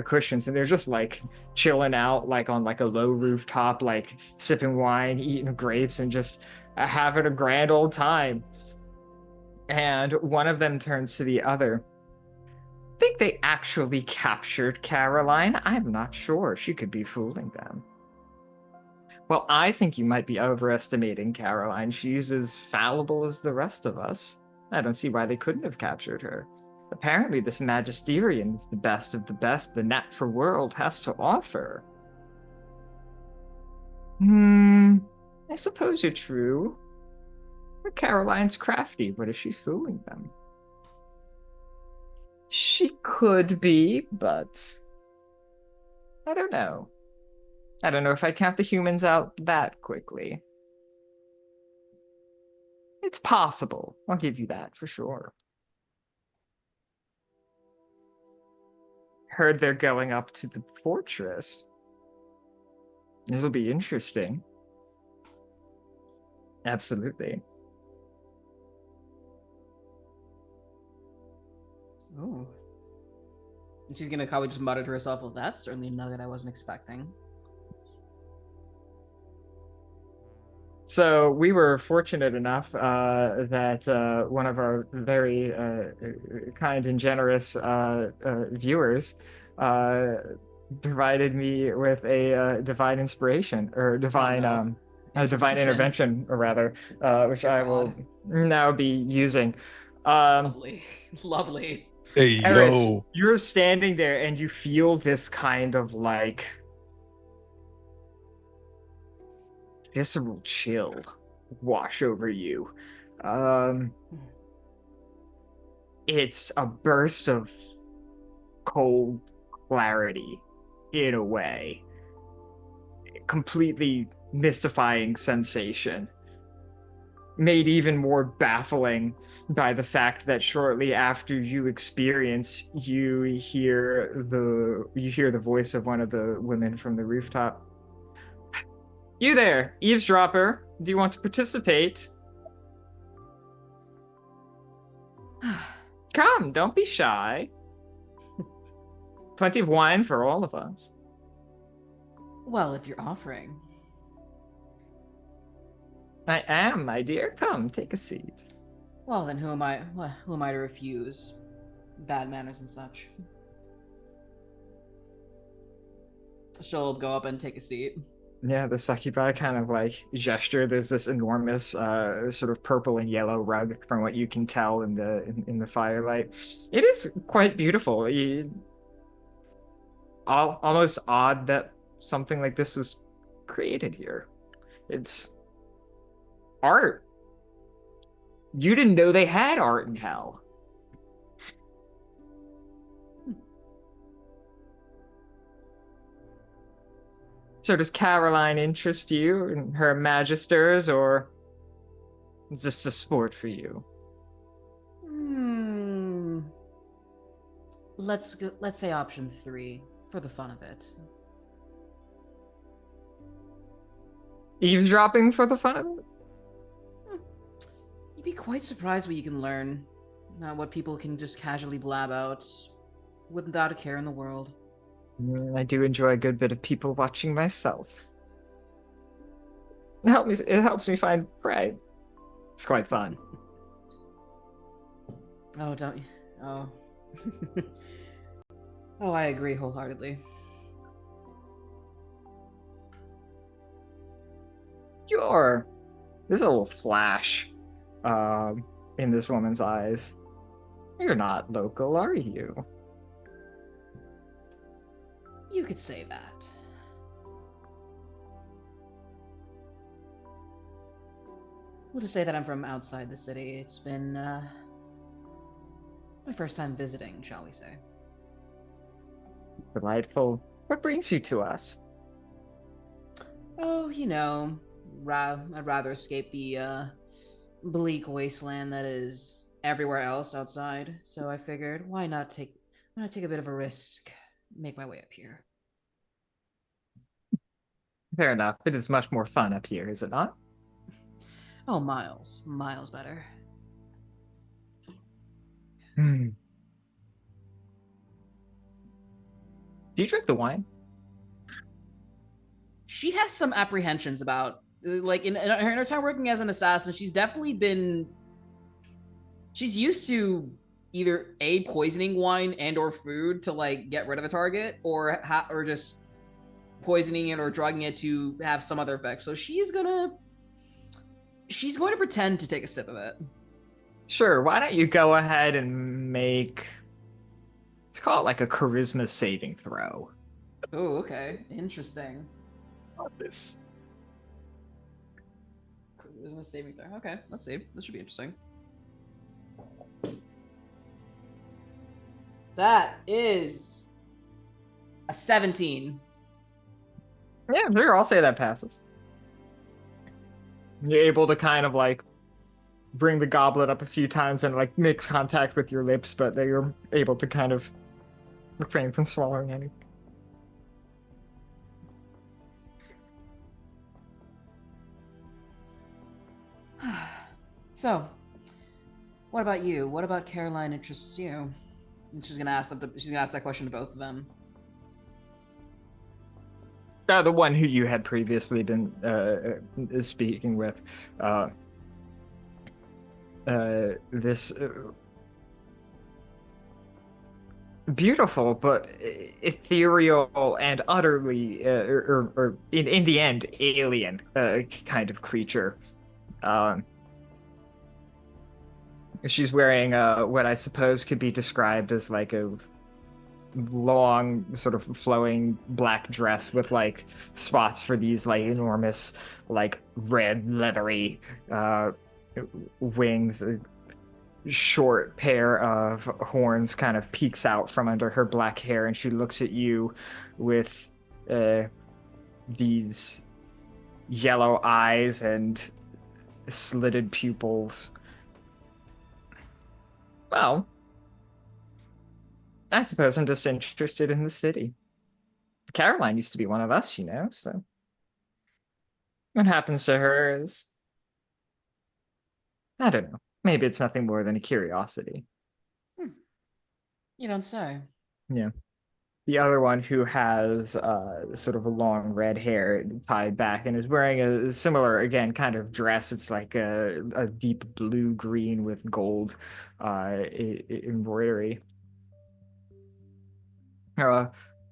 cushions, and they're just like chilling out like on like a low rooftop, like sipping wine, eating grapes, and just having a grand old time. And one of them turns to the other. I think they actually captured Caroline. I'm not sure. She could be fooling them. Well, I think you might be overestimating Caroline. She's as fallible as the rest of us. I don't see why they couldn't have captured her. Apparently, this Magisterium is the best of the best the natural world has to offer. I suppose you're true. But Caroline's crafty. What if she's fooling them? She could be, but I don't know. I don't know if I'd count the humans out that quickly. It's possible. I'll give you that for sure. Heard they're going up to the fortress. It'll be interesting. Absolutely. Oh. And she's gonna probably just mutter to herself, well, that's certainly a nugget I wasn't expecting. So we were fortunate enough that one of our very kind and generous viewers provided me with a divine inspiration, or divine a divine intervention, or rather, which Dear I will God. now be using. Lovely. Lovely. Hey, Eris, yo. you're standing there and you feel this kind of like visceral chill wash over you. It's a burst of cold clarity in a way. Completely mystifying sensation. Made even more baffling by the fact that shortly after you experience, you hear the voice of one of the women from the rooftop. You there, eavesdropper. Do you want to participate? Come, don't be shy. Plenty of wine for all of us. Well, if you're offering. I am, my dear. Come, take a seat. Well, then who am I to refuse? Bad manners and such. She'll go up and take a seat. Yeah, the succubi kind of like gesture. There's this enormous sort of purple and yellow rug from what you can tell in the firelight. It is quite beautiful. Almost odd that something like this was created here. It's art. You didn't know they had art in hell. So does Caroline interest you in her magisters, or is this just sport for you? Let's say option 3 for the fun of it. Eavesdropping for the fun of it? You'd be quite surprised what you can learn. What people can just casually blab out without a care in the world. I do enjoy a good bit of people watching myself. It helps me find prey. It's quite fun. Oh, don't you? Oh. Oh, I agree wholeheartedly. There's a little flash in this woman's eyes. You're not local, are you? You could say that. We'll just say that I'm from outside the city. It's been my first time visiting, shall we say. Delightful. What brings you to us? Oh, you know, I'd rather escape the bleak wasteland that is everywhere else outside. So I figured, why not take a bit of a risk, make my way up here. Fair enough. It is much more fun up here, is it not? Oh, miles better. Do you drink the wine? She has some apprehensions about, like, in her time working as an assassin, she's used to either poisoning wine and or food to like get rid of a target, or just poisoning it or drugging it to have some other effect. So she's going to pretend to take a sip of it. Sure, why don't you go ahead and make, let's call it like a charisma saving throw. Oh, okay. Interesting. This. Charisma saving throw. Okay, let's see. This should be interesting. That is a 17. Yeah, sure, I'll say that passes. You're able to kind of like bring the goblet up a few times and like makes contact with your lips, but that you're able to kind of refrain from swallowing any. So, what about you? What about Caroline interests you? And she's gonna ask that question to both of them. The one who you had previously been speaking with. This beautiful but ethereal and utterly, or in the end, alien kind of creature. She's wearing what I suppose could be described as like a long, sort of flowing black dress with like spots for these like enormous, like red leathery wings. A short pair of horns kind of peeks out from under her black hair, and she looks at you with these yellow eyes and slitted pupils. Well, I suppose I'm just interested in the city. Caroline used to be one of us, so what happens to her is, I don't know. Maybe it's nothing more than a curiosity. You don't say. Yeah. The other one, who has sort of a long red hair tied back and is wearing a similar, again, kind of dress. It's like a deep blue-green with gold embroidery.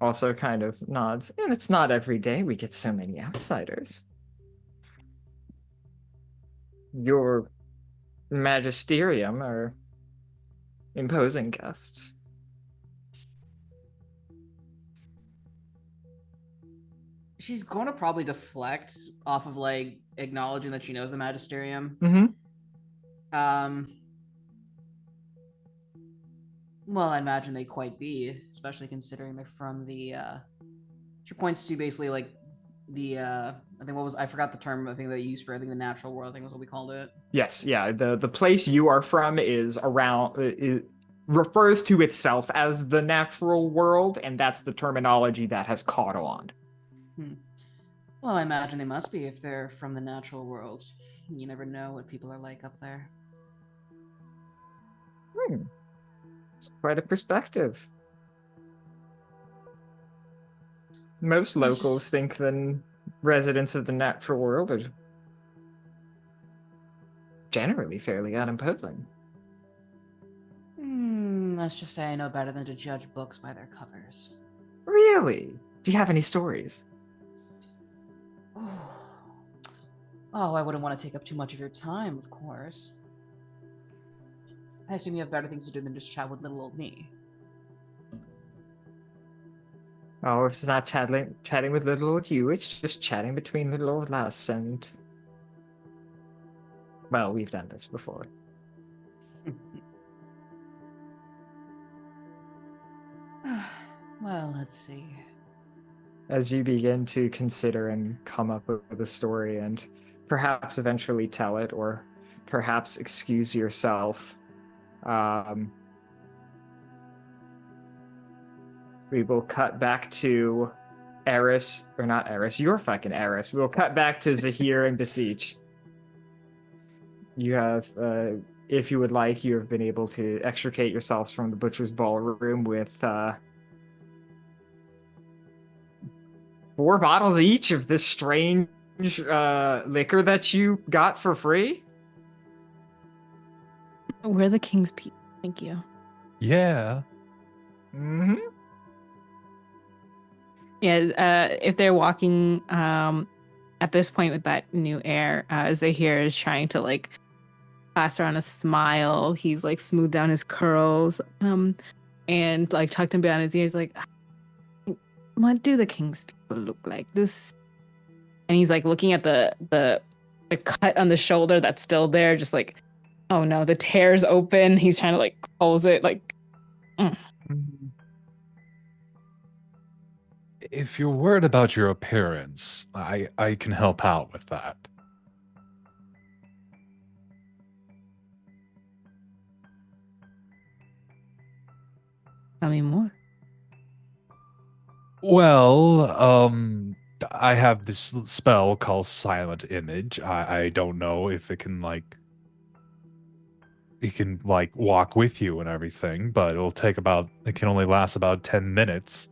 Also kind of nods. And it's not every day we get so many outsiders. Your magisterium are imposing guests. She's going to probably deflect off of like acknowledging that she knows the magisterium. Mm-hmm. Well, I imagine they quite be, especially considering they're from the. She points to basically like the. I think I forgot the term. I think they used for the natural world. I think was what we called it. Yes, yeah. The place you are from is around. It refers to itself as the natural world, and that's the terminology that has caught on. Well, I imagine they must be if they're from the natural world. You never know what people are like up there. It's quite a perspective. Most locals think that residents of the natural world are generally fairly unimposing. Let's just say I know better than to judge books by their covers. Really? Do you have any stories? Oh, I wouldn't want to take up too much of your time, of course. I assume you have better things to do than just chat with little old me. Oh, if it's not chatting with little old you, it's just chatting between little old us and... Well, we've done this before. Well, let's see. As you begin to consider and come up with a story and perhaps eventually tell it, or perhaps excuse yourself, we will cut back to Eris, or not Eris, you're fucking Eris. We'll cut back to Zahir and Beseech. You have, if you would like, you have been able to extricate yourselves from the Butcher's Ballroom with 4 bottles each of this strange liquor that you got for free. We're the king's people. Thank you. Yeah. Mm-hmm. If they're walking at this point with that new air, Zahir is trying to like pass around a smile. He's like smoothed down his curls, and like tucked him behind his ears, like, what do the king's people look like? This, and he's like looking at the cut on the shoulder that's still there, just like, oh no, the tear's open. He's trying to like close it, like. If you're worried about your appearance, I can help out with that. Tell me more. Well, I have this spell called Silent Image. I don't know if it can like walk with you and everything, but it can only last about 10 minutes.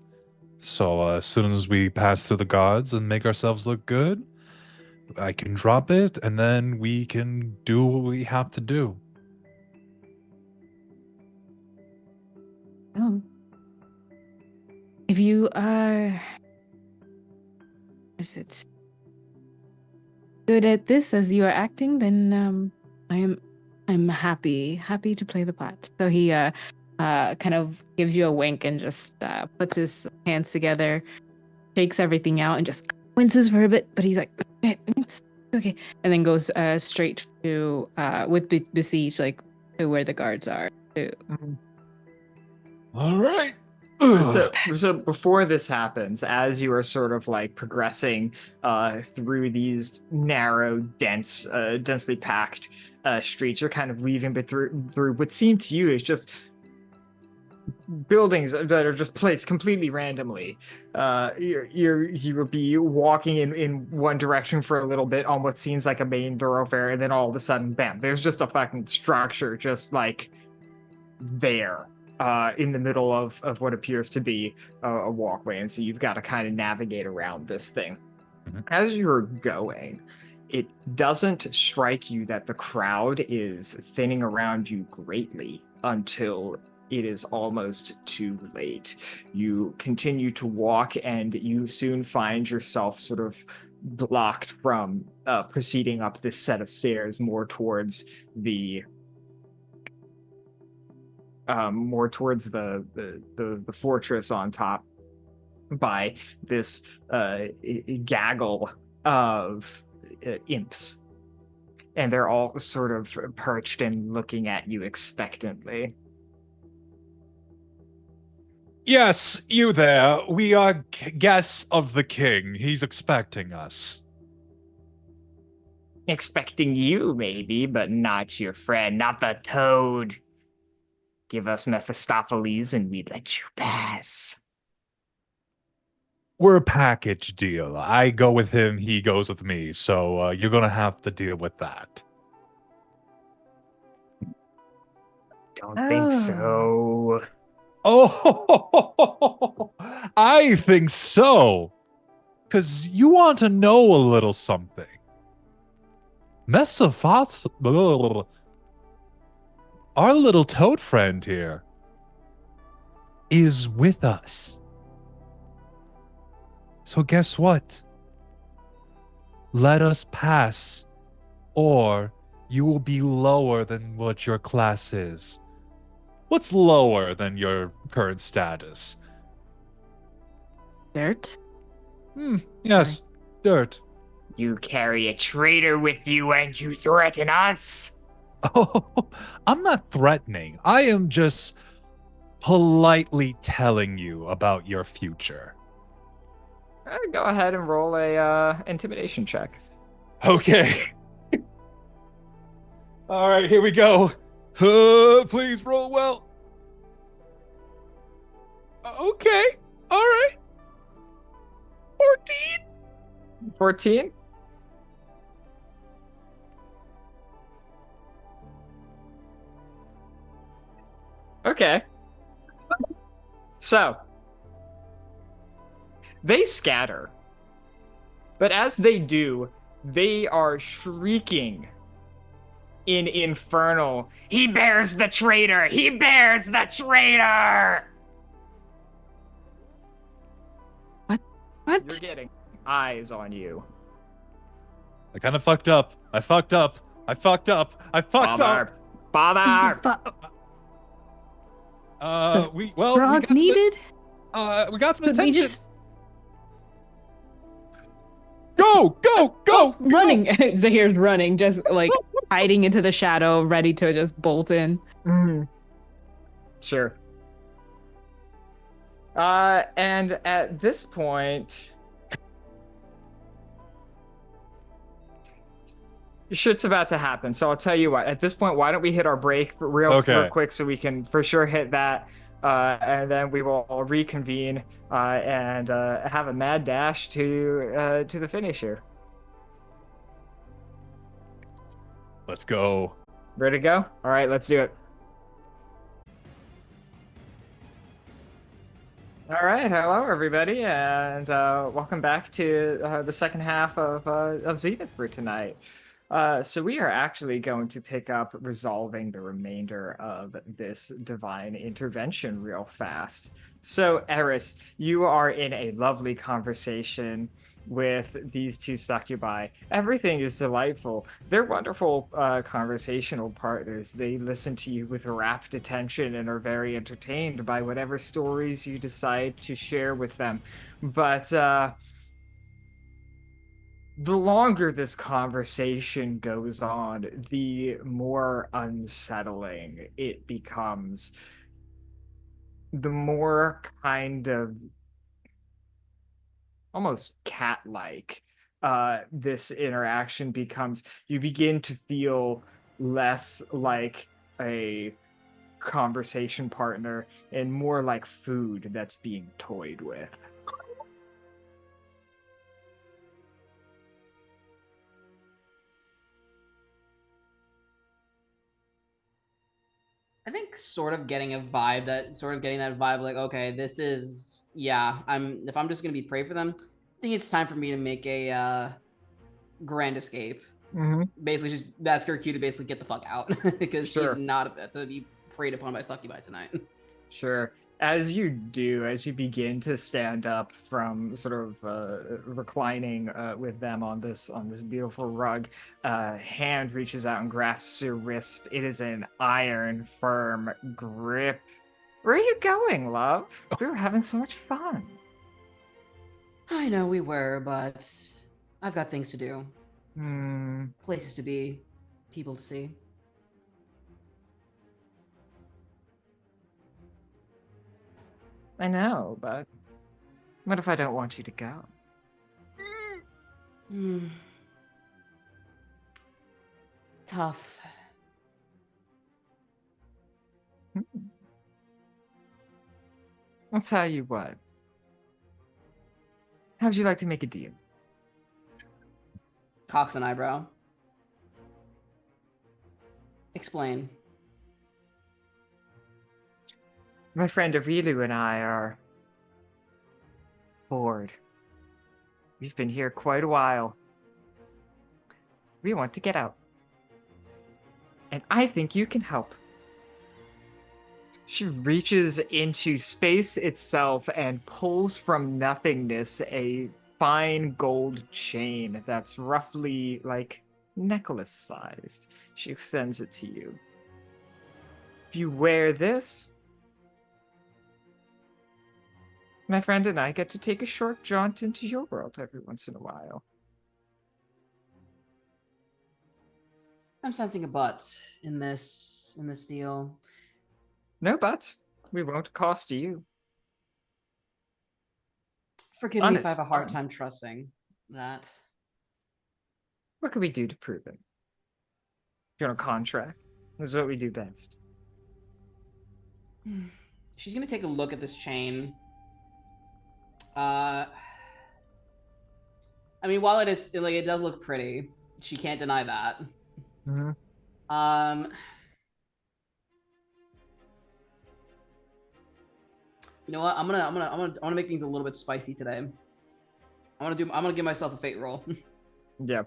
So as soon as we pass through the guards and make ourselves look good, I can drop it, and then we can do what we have to do. Oh. If you are, is it good at this as you are acting, then I'm happy to play the part. So he kind of gives you a wink and just puts his hands together, shakes everything out, and just winces for a bit. But he's like, okay, it's okay, and then goes straight to with the besiege, like to where the guards are. All right. So before this happens, as you are sort of like progressing through these narrow, densely packed streets, you're kind of weaving through what seem to you is just buildings that are just placed completely randomly. You will be walking in one direction for a little bit on what seems like a main thoroughfare, and then all of a sudden, bam, there's just a fucking structure just like there. In the middle of what appears to be a walkway, and so you've got to kind of navigate around this thing. Mhm. As you're going, it doesn't strike you that the crowd is thinning around you greatly until it is almost too late. You continue to walk, and you soon find yourself sort of blocked from proceeding up this set of stairs more towards the fortress on top by this gaggle of imps, and they're all sort of perched and looking at you expectantly. Yes, you there. We are guests of the king. He's expecting us. Expecting you, maybe, but not your friend, not the toad. Give us Mephistopheles and we'd let you pass. We're a package deal. I go with him, he goes with me. So you're going to have to deal with that. Don't think so. Oh, I think so. Because you want to know a little something. Our little toad friend here is with us. So guess what? Let us pass, or you will be lower than what your class is. What's lower than your current status? Dirt? Yes, dirt. You carry a traitor with you and you threaten us? Oh, I'm not threatening. I am just politely telling you about your future. Go ahead and roll a intimidation check. Okay. All right, here we go. Please roll well. Okay. All right. 14. 14? Okay. So, they scatter. But as they do, they are shrieking in infernal, "He bears the traitor! He bears the traitor!" What? You're getting eyes on you. I kind of fucked up. I fucked up. I fucked up. I fucked up. Father! We Frog got some, needed? we got some Could we attention. just Go! running? Zahir's running, just like hiding into the shadow, ready to just bolt in. Sure. And at this point, shit's about to happen. So I'll tell you what. At this point, why don't we hit our break real quick so we can for sure hit that, and then we will all reconvene and have a mad dash to the finish here. Let's go. Ready to go? All right, let's do it. All right, hello everybody, and welcome back to the second half of Zenith for tonight. So we are actually going to pick up resolving the remainder of this divine intervention real fast. So Eris, you are in a lovely conversation with these two succubi. Everything is delightful. They're wonderful conversational partners. They listen to you with rapt attention and are very entertained by whatever stories you decide to share with them. But the longer this conversation goes on, the more unsettling it becomes. The more kind of almost cat-like this interaction becomes. You begin to feel less like a conversation partner and more like food that's being toyed with. I think sort of getting that vibe, like, okay, this is, yeah, if I'm just gonna be prey for them, I think it's time for me to make a grand escape. Basically, just that's her cue to basically get the fuck out because she's not about to be preyed upon by succubi tonight. Sure. As you begin to stand up from sort of reclining with them on this beautiful rug, hand reaches out and grasps your wrist. It is an iron firm grip. Where are you going, love? We were having so much fun. I know we were, but I've got things to do. Places to be, people to see. I know, but what if I don't want you to go? Tough. I'll tell you what. How would you like to make a deal? Cocks an eyebrow. Explain. My friend Arilu and I are bored. We've been here quite a while. We want to get out. And I think you can help. She reaches into space itself and pulls from nothingness a fine gold chain that's roughly like necklace sized. She extends it to you. If you wear this, my friend and I get to take a short jaunt into your world every once in a while. I'm sensing a butt in this deal. No buts. We won't cost you. Forgive me if I have a hard time trusting that. What can we do to prove it? You're on a contract. This is what we do best. She's gonna take a look at this chain. I mean, while it does look pretty, she can't deny that. You know what? I'm gonna make things a little bit spicy today. I'm gonna give myself a fate roll. Yeah.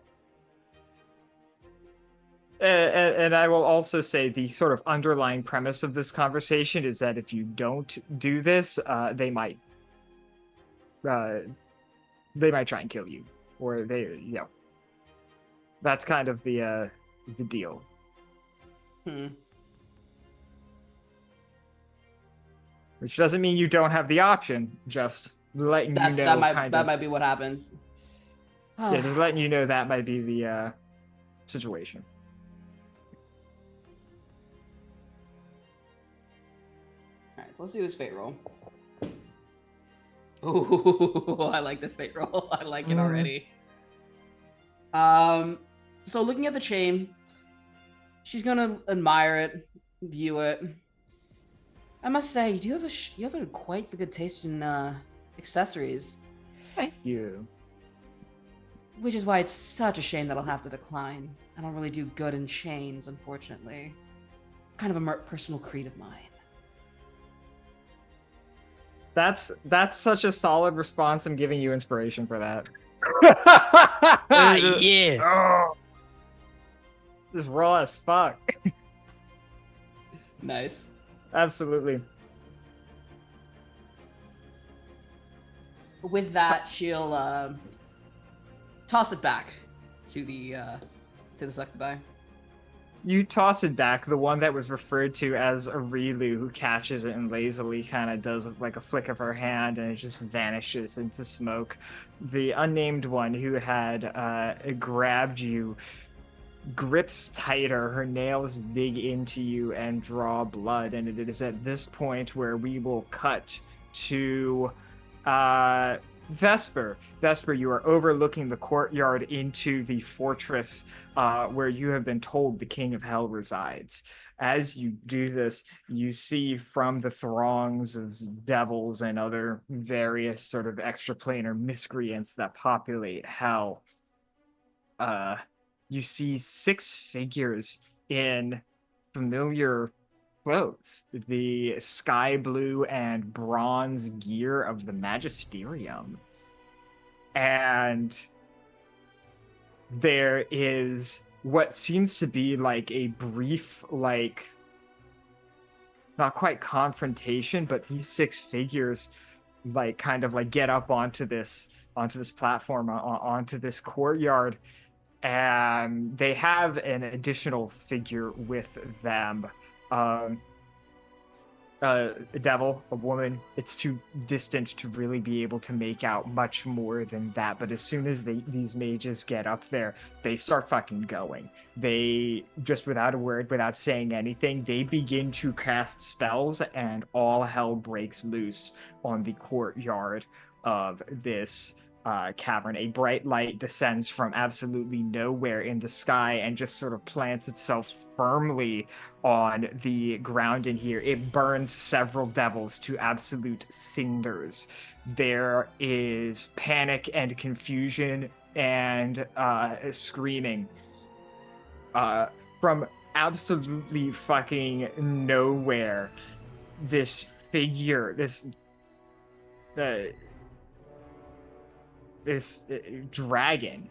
And I will also say the sort of underlying premise of this conversation is that if you don't do this, they might they might try and kill you, or that's kind of the deal. Which doesn't mean you don't have the option, just letting you know that might be what happens. Yeah, just letting you know that might be the situation. Alright, so let's do this fate roll. Ooh, I like this fate roll. I like it already. So looking at the chain, she's gonna admire it, view it. I must say, you have quite the good taste in accessories. Thank you. Which is why it's such a shame that I'll have to decline. I don't really do good in chains, unfortunately. Kind of a personal creed of mine. That's such a solid response. I'm giving you inspiration for that. Yeah. Oh, just raw as fuck. Nice. Absolutely. With that, she'll toss it back to the succubi. You toss it back, the one that was referred to as a Rilu, who catches it and lazily kind of does like a flick of her hand and it just vanishes into smoke. The unnamed one who had grabbed you grips tighter, her nails dig into you and draw blood, and it is at this point where we will cut to Vesper. Vesper, you are overlooking the courtyard into the fortress where you have been told the King of Hell resides. As you do this, you see from the throngs of devils and other various sort of extraplanar miscreants that populate Hell, you see 6 figures in familiar clothes, the sky blue and bronze gear of the Magisterium. And there is what seems to be like a brief, like, not quite confrontation, but these 6 figures like kind of like get up onto this platform, onto this courtyard, and they have an additional figure with them. A devil, a woman. It's too distant to really be able to make out much more than that, but as soon as these mages get up there, they start fucking going. They, just without a word, without saying anything, they begin to cast spells, and all hell breaks loose on the courtyard of this cavern. A bright light descends from absolutely nowhere in the sky and just sort of plants itself firmly on the ground in here. It burns several devils to absolute cinders. There is panic and confusion and screaming from absolutely fucking nowhere. This figure, this dragon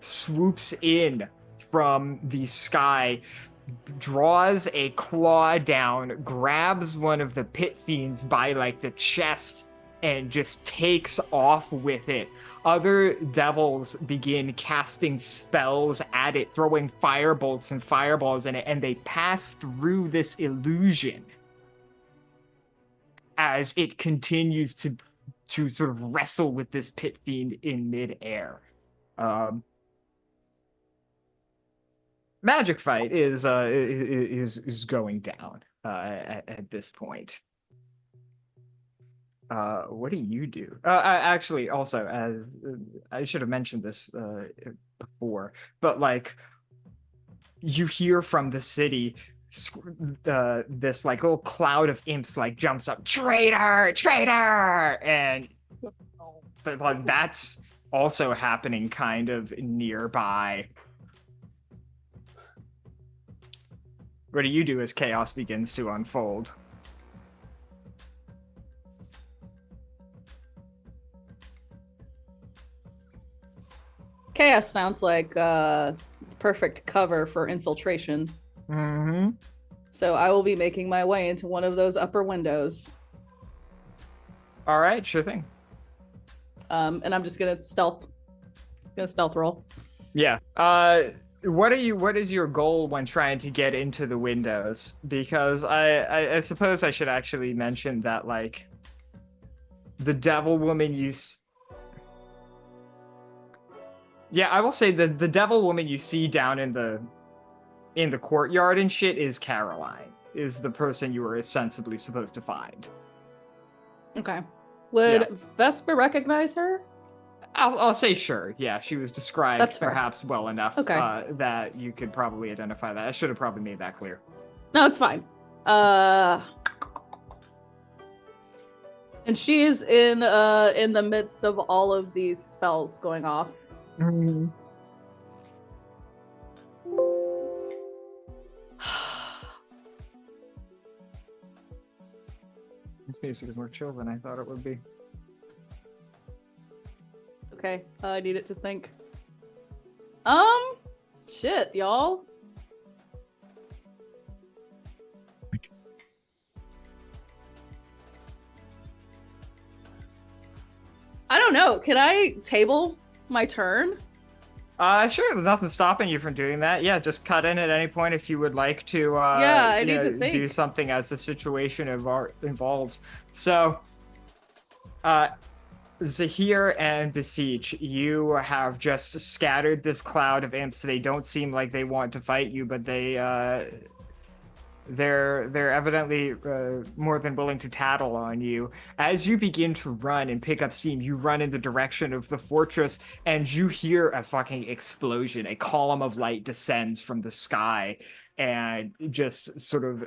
swoops in from the sky, draws a claw down, grabs one of the pit fiends by like the chest, and just takes off with it. Other devils begin casting spells at it, throwing firebolts and fireballs in it, and they pass through this illusion as it continues to sort of wrestle with this pit fiend in midair. Magic fight is going down at this point. What do you do? Actually, also, I should have mentioned this before, but like, you hear from the city this like little cloud of imps like jumps up, traitor, traitor, and like that's also happening kind of nearby. What do you do as chaos begins to unfold? Chaos sounds like perfect cover for infiltration. Mm-hmm. So I will be making my way into one of those upper windows. All right, sure thing. And I'm just gonna stealth roll. Yeah. What is your goal when trying to get into the windows? Because I suppose I should actually mention that, like, the devil woman yeah, I will say that the devil woman you see down in the courtyard and shit is Caroline, is the person you were sensibly supposed to find. Okay. Would Vesper recognize her? I'll say sure. Yeah, she was described That's fair. perhaps well enough Okay. that you could probably identify that. I should have probably made that clear. No, it's fine. And she is in the midst of all of these spells going off. This music is more chill than I thought it would be. Okay, I need it to think. Shit, y'all. I don't know. Can I table my turn? Sure. There's nothing stopping you from doing that. Yeah, just cut in at any point if you would like to. Yeah, I you need know, to think. do something as the situation involves. So, Zahir and Beseech, you have just scattered this cloud of imps. They don't seem like they want to fight you, but they're evidently more than willing to tattle on you. As you begin to run and pick up steam, you run in the direction of the fortress, and you hear a fucking explosion. A column of light descends from the sky and just sort of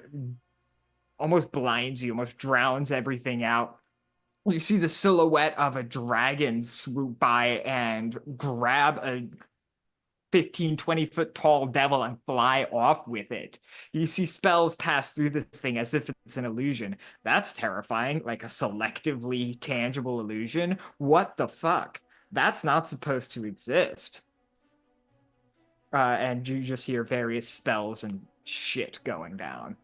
almost blinds you, almost drowns everything out. You see the silhouette of a dragon swoop by and grab a 15-20 foot tall devil and fly off with it. You see spells pass through this thing as if it's an illusion. That's terrifying, like a selectively tangible illusion. What the fuck? That's not supposed to exist. And you just hear various spells and shit going down.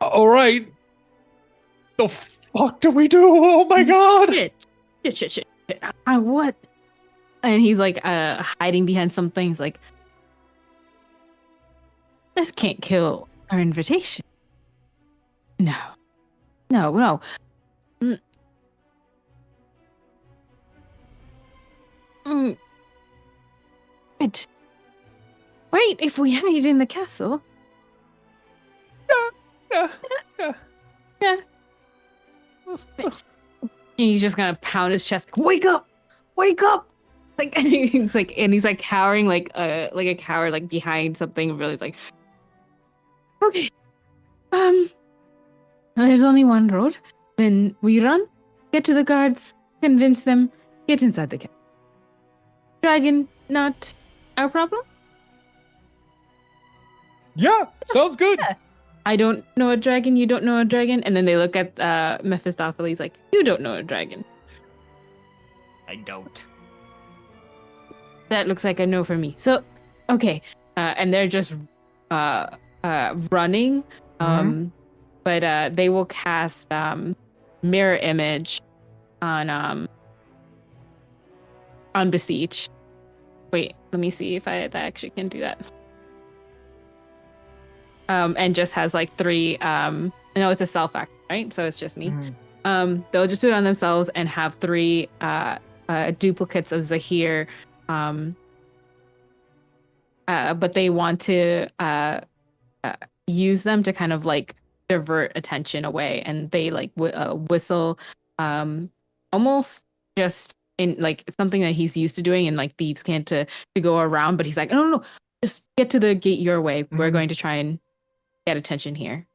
All right. The fuck do we do? Oh my god! Shit. What? And he's like hiding behind something. He's like, this can't kill our invitation. No. But wait, if we hide in the castle. Yeah. And he's just gonna pound his chest. Wake up! Like he's like cowering like a coward like behind something. Really, it's like, okay, there's only one road. Then we run, get to the guards, convince them, get inside the castle. Dragon, not our problem. Yeah, sounds good. Yeah. I don't know a dragon, you don't know a dragon. And then they look at Mephistopheles like, you don't know a dragon. I don't. That looks like a no for me. So, okay. And they're just running. But they will cast mirror image on Beseech. Wait, let me see if I actually can do that. And just has like 3 I know it's a self act, right? So it's just me. They'll just do it on themselves and have 3 duplicates of Zahir. But they want to use them to kind of like divert attention away, and they like whistle almost just in like something that he's used to doing in like thieves' can't to go around, but he's like, no, just get to the gate your way. We're going to try and get attention here.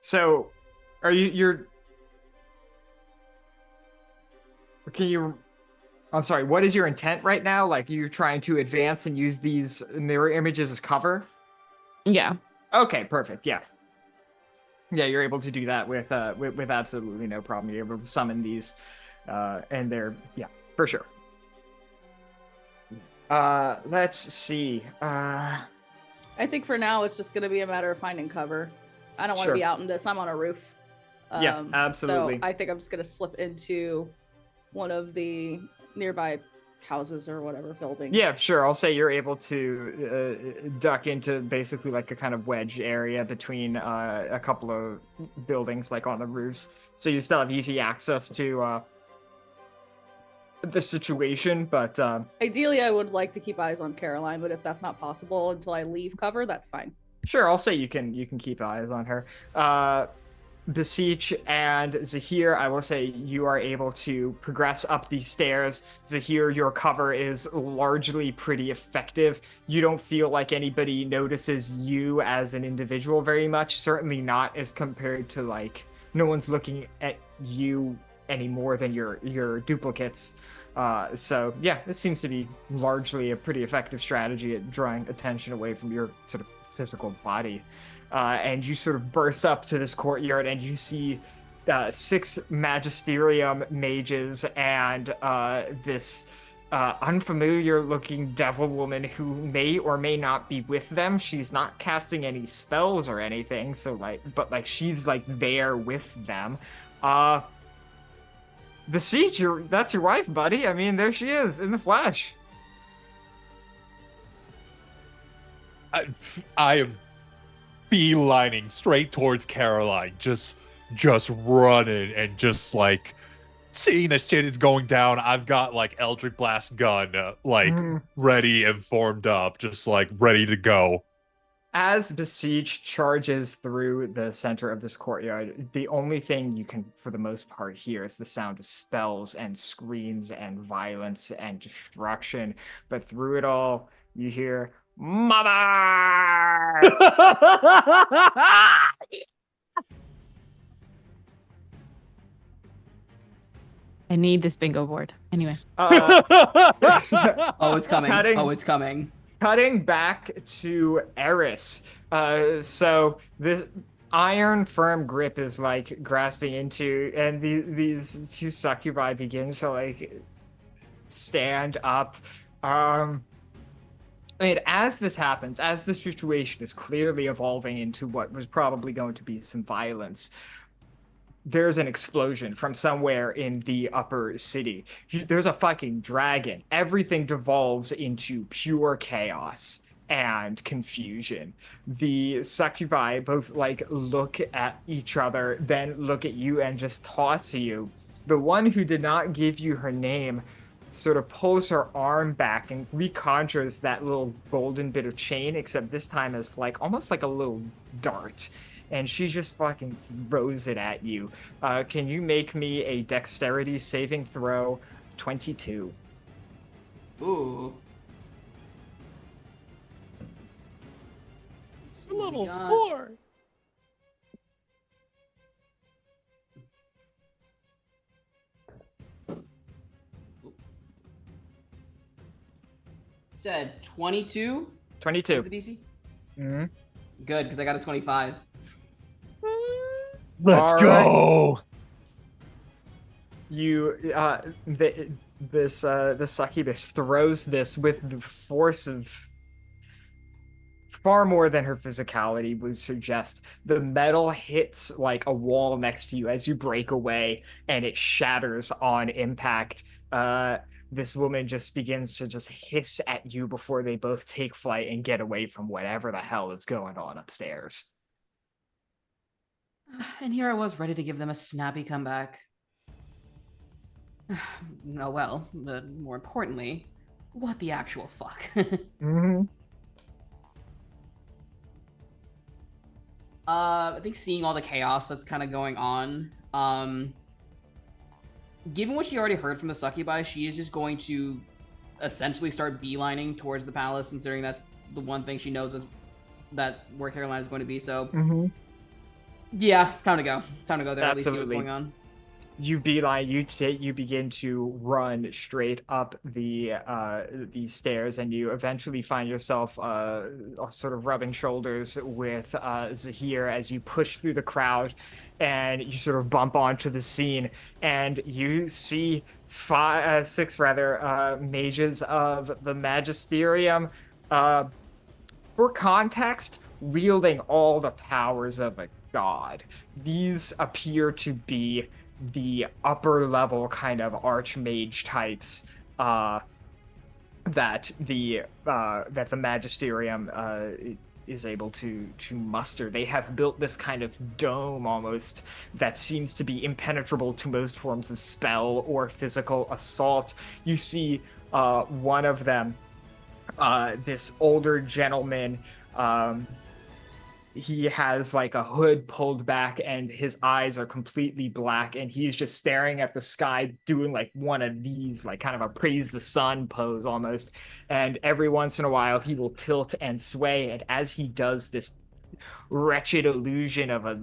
So, are you're can you I'm sorry, what is your intent right now? Like, you're trying to advance and use these mirror images as cover? Yeah. Okay, perfect. Yeah, you're able to do that with absolutely no problem. You're able to summon these, and they're for sure. Let's see. I think for now it's just gonna be a matter of finding cover. I don't want to Sure. be out in this. I'm on a roof. Yeah, absolutely. So I think I'm just gonna slip into one of the nearby houses or whatever building. Yeah, sure. I'll say you're able to duck into basically like a kind of wedge area between a couple of buildings, like on the roofs. So you still have easy access to the situation, but Ideally, I would like to keep eyes on Caroline, but if that's not possible until I leave cover, that's fine. sure. I'll say you can keep eyes on her. Beseech and Zahir, I will say you are able to progress up these stairs. Zahir, your cover is largely pretty effective. You don't feel like anybody notices you as an individual very much. Certainly not as compared to like no one's looking at you any more than your duplicates. So yeah, it seems to be largely a pretty effective strategy at drawing attention away from your sort of physical body. And you sort of burst up to this courtyard, and you see 6 magisterium mages and this unfamiliar-looking devil woman who may or may not be with them. She's not casting any spells or anything, so but she's like there with them. Beseech, that's your wife, buddy. I mean, there she is in the flesh. I am beelining straight towards Caroline, just running and just like seeing that shit is going down. I've got like Eldritch Blast gun ready and formed up, just like ready to go. As Beseech charges through the center of this courtyard, the only thing you can, for the most part, hear is the sound of spells and screams and violence and destruction. But through it all, you hear, "Mother!" I need this bingo board. Anyway. Oh, it's coming. Cutting. Oh, it's coming. Cutting back to Eris. So the iron firm grip is like grasping into, and these 2 succubi begin to like stand up. And as this happens, as the situation is clearly evolving into what was probably going to be some violence, there's an explosion from somewhere in the upper city. There's a fucking dragon. Everything devolves into pure chaos and confusion. The succubi both like look at each other, then look at you and just toss you. The one who did not give you her name sort of pulls her arm back and reconjures that little golden bit of chain, except this time as like almost like a little dart. And she just fucking throws it at you. Can you make me a dexterity saving throw? 22. Ooh. It's a level God. 4. Said 22? 22. The DC? Mm-hmm. Good, because I got a 25. Let's All go. You the succubus throws this with the force of far more than her physicality would suggest. The metal hits like a wall next to you as you break away, and it shatters on impact. This woman just begins to just hiss at you before they both take flight and get away from whatever the hell is going on upstairs. And here I was ready to give them a snappy comeback. Oh well, but more importantly, what the actual fuck? Mm-hmm. I think seeing all the chaos that's kind of going on, given what she already heard from the succubi, she is just going to essentially start beelining towards the palace, considering that's the one thing she knows is that where Caroline is going to be. So, yeah, time to go. Time to go there. At least see what's going on. You beeline, you begin to run straight up the stairs, and you eventually find yourself sort of rubbing shoulders with Zahir as you push through the crowd, and you sort of bump onto the scene, and you see 6 mages of the Magisterium. For context, wielding all the powers of a god. These appear to be the upper level kind of archmage types that the magisterium is able to muster. They have built this kind of dome almost that seems to be impenetrable to most forms of spell or physical assault. You see one of them, this older gentleman, he has like a hood pulled back and his eyes are completely black, and he's just staring at the sky doing like one of these, like kind of a praise the sun pose almost. And every once in a while he will tilt and sway, and as he does, this wretched illusion of a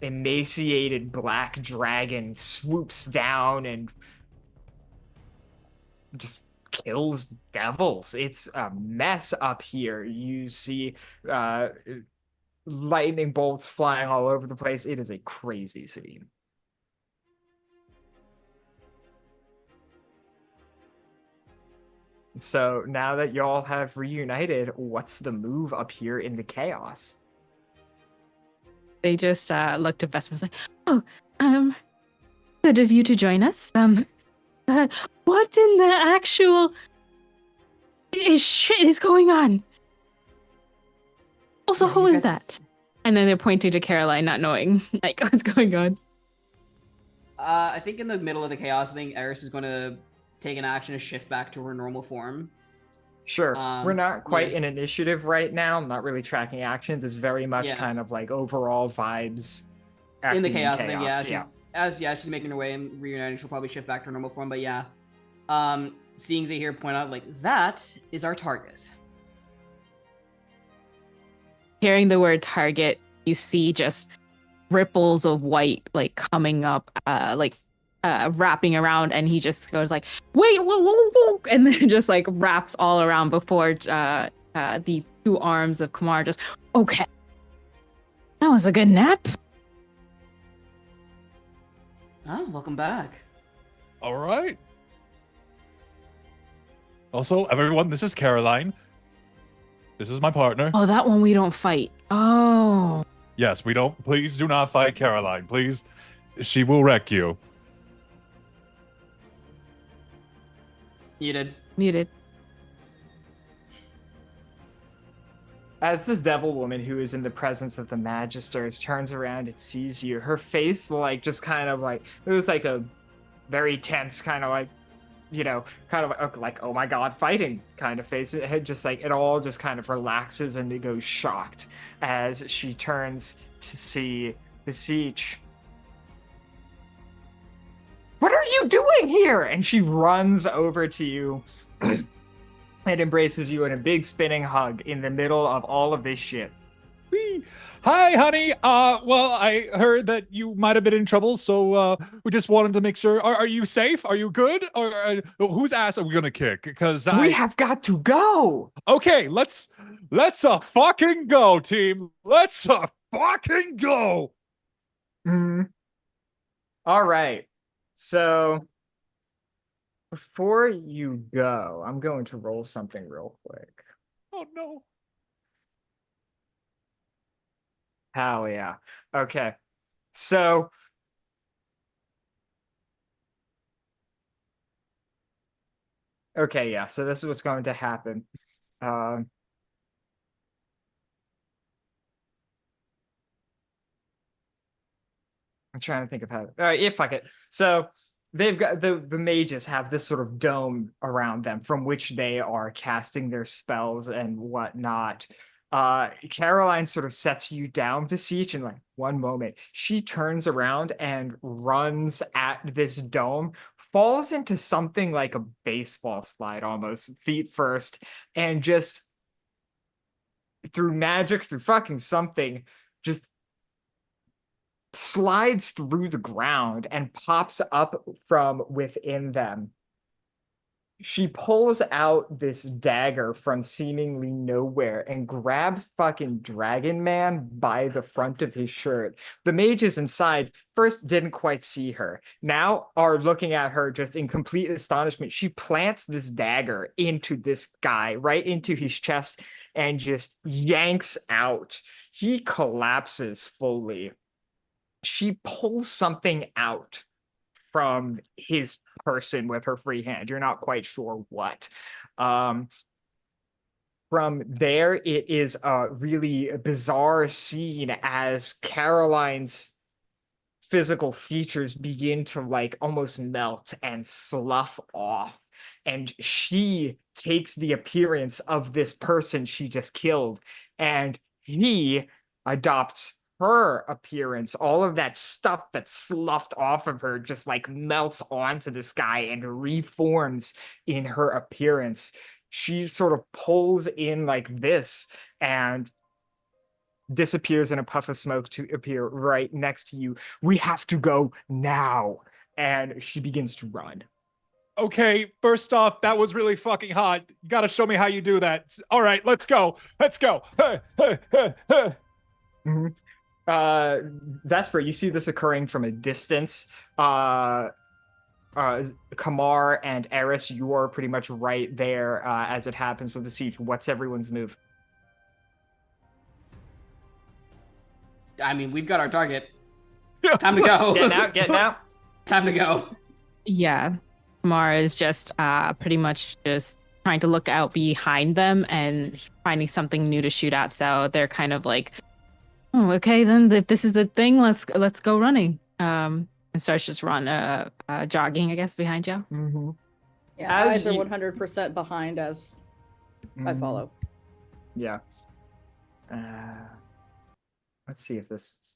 emaciated black dragon swoops down and just kills devils. It's a mess up here. You see lightning bolts flying all over the place. It is a crazy scene. So now that y'all have reunited, what's the move up here in the chaos? They just looked at Vesper and was like, "Oh, good of you to join us. What in the actual shit is going on? Also, Yeah, who you is guys- that?" And then they're pointing to Caroline, not knowing like what's going on. I think in the middle of the chaos, I think Eris is going to take an action to shift back to her normal form. Sure. We're not quite yeah. in initiative right now. I'm not really tracking actions. It's very much Yeah. kind of like overall vibes. In the acting chaos, I think, yeah. she's making her way and reuniting, she'll probably shift back to her normal form. But yeah, seeing Zahir point out, like, that is our target. Hearing the word target, you see just ripples of white like coming up, wrapping around, and he just goes like, "Wait, whoa, whoa, whoa," and then just like wraps all around before the two arms of Kamar just, "Okay, that was a good nap." Oh, welcome back. All right. Also, everyone, this is Caroline. This is my partner. Oh, that one we don't fight. Oh, Yes, we don't. Please do not fight Caroline. Please. She will wreck you. You did. muted. As this devil woman who is in the presence of the magisters turns around and sees you, her face like just kind of like, it was like a very tense kind of like, you know, kind of like, oh my god, fighting kind of face. It had just like, it all just kind of relaxes and it goes shocked as she turns to see Beseech. What are you doing here? And she runs over to you and embraces you in a big spinning hug in the middle of all of this shit. Whee! Hi, honey. Well, I heard that you might have been in trouble, so we just wanted to make sure. Are you safe? Are you good? Or whose ass are we gonna kick? Because We have got to go. Okay, let's fucking go, team. Let's fucking go. All right. So before you go, I'm going to roll something real quick. Oh no. Hell yeah. Okay. So okay, yeah. So this is what's going to happen. I'm trying to think of how. Yeah, fuck it. So they've got the mages have this sort of dome around them from which they are casting their spells and whatnot. Caroline sort of sets you down, Beseech, in like one moment. She turns around and runs at this dome, falls into something like a baseball slide almost, feet first, and just through magic, through fucking something, just slides through the ground and pops up from within them. She pulls out this dagger from seemingly nowhere and grabs fucking Dragon Man by the front of his shirt. The mages inside first didn't quite see her, now are looking at her just in complete astonishment. She plants this dagger into this guy, right into his chest, and just yanks out. He collapses fully. She pulls something out from his person with her free hand. You're not quite sure what. From there, it is a really bizarre scene as Caroline's physical features begin to like almost melt and slough off. And she takes the appearance of this person she just killed, and he adopts her appearance. All of that stuff that's sloughed off of her just like melts onto this guy and reforms in her appearance. She sort of pulls in like this and disappears in a puff of smoke to appear right next to you. We have to go now. And she begins to run. Okay, first off, that was really fucking hot. You gotta show me how you do that. All right, let's go. Let's go. Vesper, you see this occurring from a distance. Kamar and Eris, you are pretty much right there as it happens with the siege. What's everyone's move? I mean, we've got our target. Time to go. Getting out. Time to go. Yeah. Kamara is just pretty much just trying to look out behind them and finding something new to shoot at. So they're kind of like, oh, okay, then if this is the thing, let's go running. And starts just jogging, I guess, behind you. Mm-hmm. Yeah, As eyes are you- 100% behind as I follow. Yeah. Let's see if this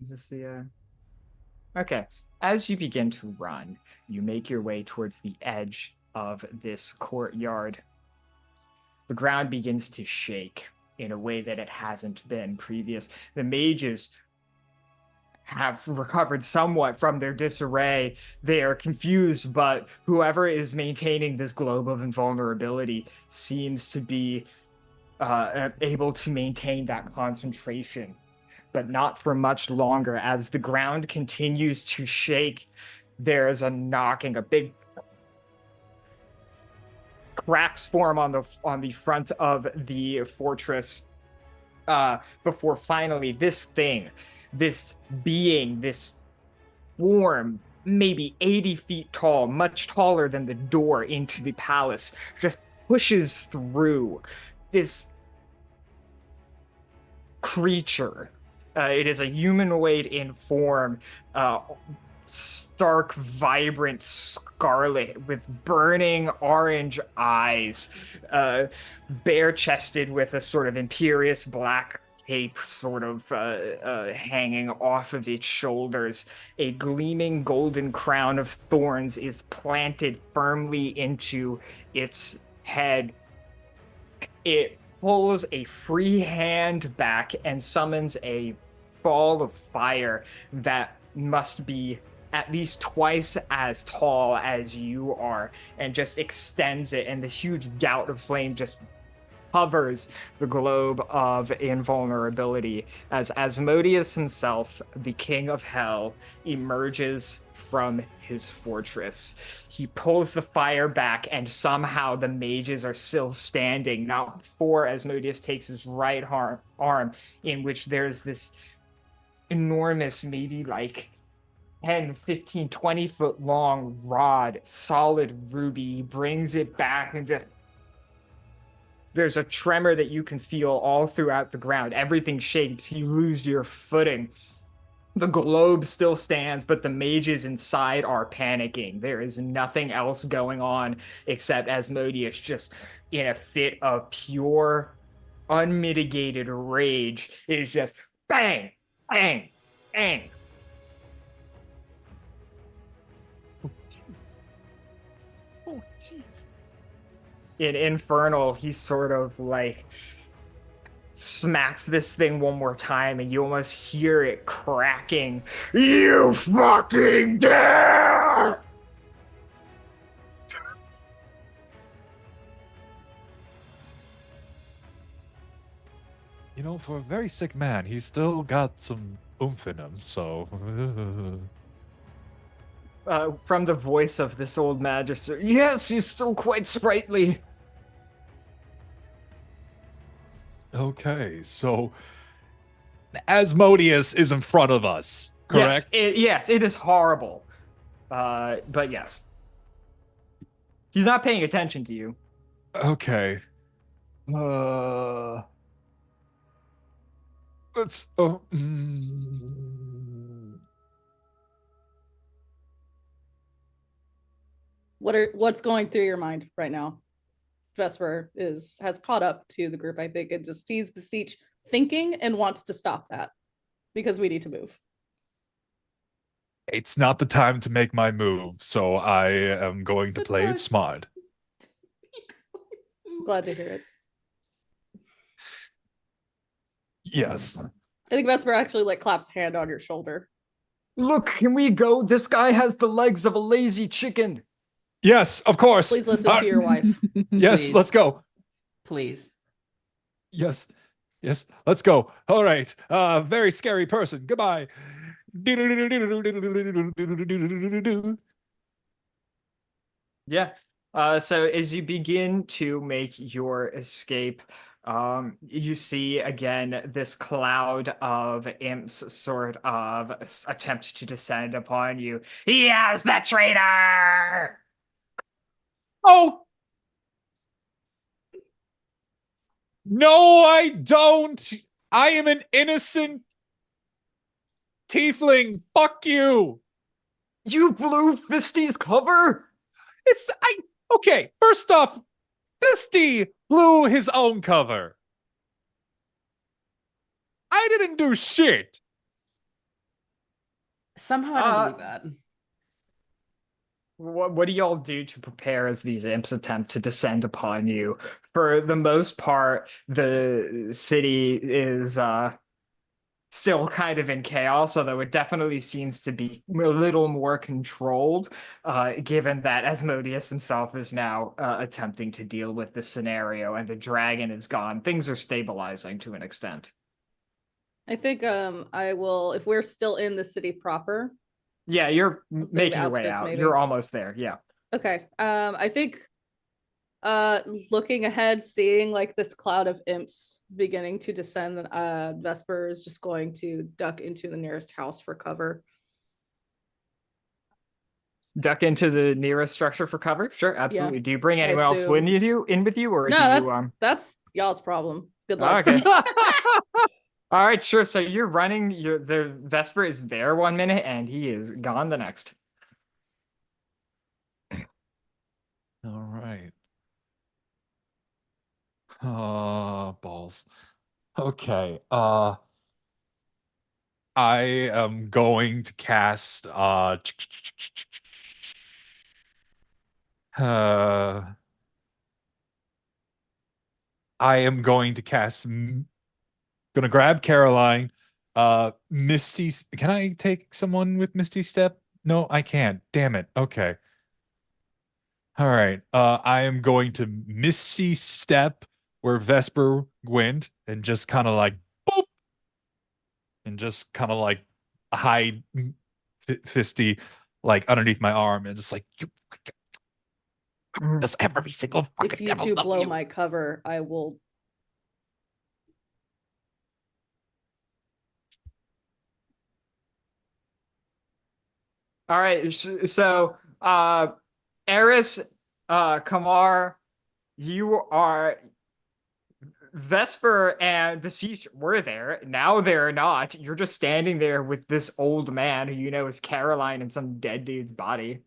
is this the Okay. As you begin to run, you make your way towards the edge of this courtyard. The ground begins to shake in a way that it hasn't been previous. The mages have recovered somewhat from their disarray. They are confused, but whoever is maintaining this globe of invulnerability seems to be able to maintain that concentration, but not for much longer. As the ground continues to shake, there is a knocking, a big cracks form on the front of the fortress before finally this thing, this being, this form, maybe 80 feet tall, much taller than the door into the palace, just pushes through. This creature, it is a humanoid in form, stark, vibrant scarlet with burning orange eyes, bare-chested with a sort of imperious black cape sort of hanging off of its shoulders. A gleaming golden crown of thorns is planted firmly into its head. It pulls a free hand back and summons a ball of fire that must be at least twice as tall as you are, and just extends it, and this huge gout of flame just covers the globe of invulnerability as Asmodeus himself, the king of hell, emerges from his fortress. He pulls the fire back, and somehow the mages are still standing, not before Asmodeus takes his right arm, in which there's this enormous, maybe like 10, 15, 20 foot long rod, solid ruby. He brings it back and just, there's a tremor that you can feel all throughout the ground. Everything shakes. You lose your footing. The globe still stands, but the mages inside are panicking. There is nothing else going on except Asmodeus just in a fit of pure, unmitigated rage. It is just bang, bang, bang. Oh, jeez. In Infernal, he's sort of like smacks this thing one more time, and you almost hear it cracking. You fucking dare! You know, for a very sick man, he's still got some oomph in him, so... from the voice of this old magister. Yes, he's still quite sprightly. Okay, so Asmodeus is in front of us, correct? Yes, it is horrible. But yes. He's not paying attention to you. Okay. Let's. Oh. What's going through your mind right now? Vesper has caught up to the group, I think, and just sees Beseech thinking and wants to stop that because we need to move. It's not the time to make my move, so I am going to play it smart. I'm glad to hear it. Yes. I think Vesper actually like claps a hand on your shoulder. Look, can we go? This guy has the legs of a lazy chicken. Yes, of course. Please listen to your wife. Yes, Please. let's go. Please. Yes, let's go. All right. Very scary person. Goodbye. Yeah. So as you begin to make your escape, you see again this cloud of imps sort of attempt to descend upon you. He is the traitor! Oh! No, I don't. I am an innocent tiefling. Fuck you. You blew Fisty's cover? Okay, first off, Fisty blew his own cover. I didn't do shit. Somehow I don't believe that. What do y'all do to prepare as these imps attempt to descend upon you? For the most part, the city is still kind of in chaos, although it definitely seems to be a little more controlled, given that Asmodeus himself is now attempting to deal with the scenario and the dragon is gone. Things are stabilizing to an extent. I think I will, if we're still in the city proper. Yeah, you're making your way outskirts, out. maybe. You're almost there. Yeah. Okay. I think looking ahead, seeing like this cloud of imps beginning to descend, Vesper is just going to duck into the nearest house for cover. Duck into the nearest structure for cover? Sure, absolutely. Yeah, Do you bring I anyone else assume. with you, or No, do you that's y'all's problem. Good luck. Okay. All right, sure. So you're running. The Vesper is there 1 minute, and he is gone the next. All right. Balls. Okay. I am going to cast I am going to cast gonna grab Caroline. Misty, can I take someone with Misty Step? No, I can't. Damn it. Okay. All right. I am going to Misty Step where Vesper went and just kind of like boop and just kind of like hide Fisty like underneath my arm and just like you just every single fucking If you devil two love blow you. my cover, I will. All right. So, Eris, Kamar, you are Vesper and Beseech were there. Now they're not. You're just standing there with this old man who you know is Caroline in some dead dude's body.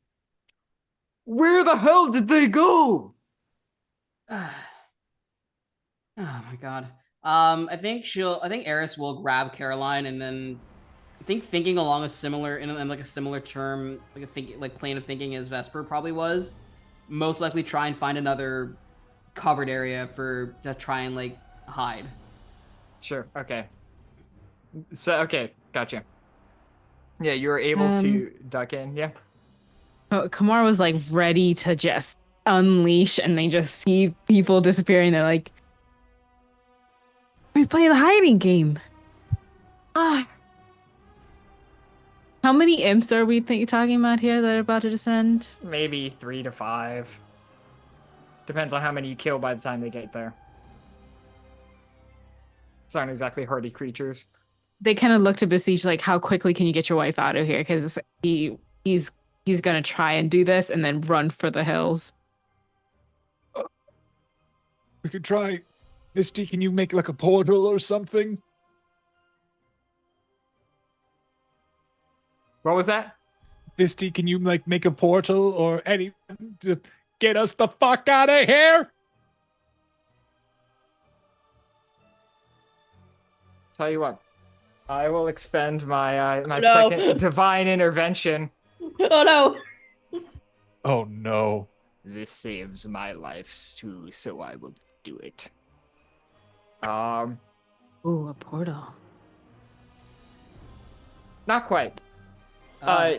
Where the hell did they go? Oh my god. I think Eris will grab Caroline and then I think thinking along a similar in like a similar term, like plane of thinking as Vesper probably was, most likely try and find another covered area to try and like hide. Sure. Okay. So okay, gotcha. Yeah, you were able to duck in. Yeah. Oh, Kamar was like ready to just unleash, and they just see people disappearing. They're like, "We play the hiding game." Ah. How many imps are we talking about here that are about to descend? Maybe 3 to 5. Depends on how many you kill by the time they get there. It's aren't exactly hardy creatures. They kind of look to Besiege like, how quickly can you get your wife out of here? Because he's gonna try and do this and then run for the hills. We could try. Misty, can you make like a portal or something? What was that? Misty, can you like make a portal or anything to get us the fuck out of here? Tell you what, I will expend my my No. second divine intervention. Oh no! Oh no. This saves my life too, so I will do it. Ooh, a portal. Not quite. Oh.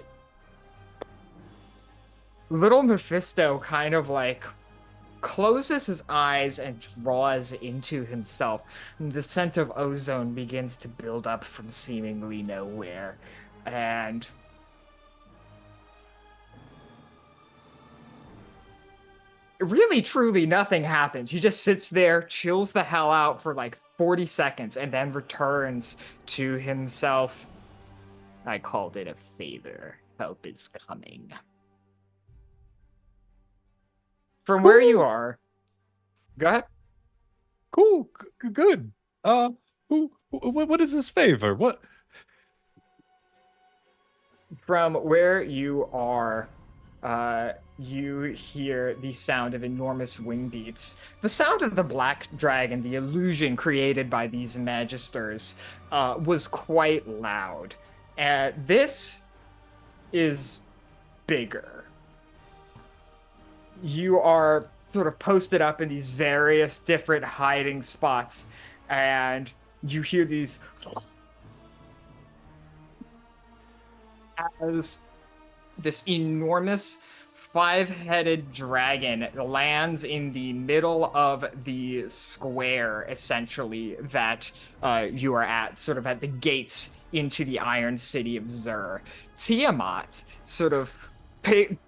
Little Mephisto kind of like closes his eyes and draws into himself. And the scent of ozone begins to build up from seemingly nowhere. And really, truly, nothing happens. He just sits there, chills the hell out for like 40 seconds, and then returns to himself. I called it a favor. Help is coming. From where you are, go ahead. Cool. Good. What is this favor? What? From where you are, you hear the sound of enormous wing beats. The sound of the black dragon, the illusion created by these magisters, was quite loud. This is bigger. You are sort of posted up in these various different hiding spots, and you hear these as this enormous 5-headed dragon lands in the middle of the square, essentially, that you are at, sort of at the gates into the Iron City of Zur. Tiamat sort of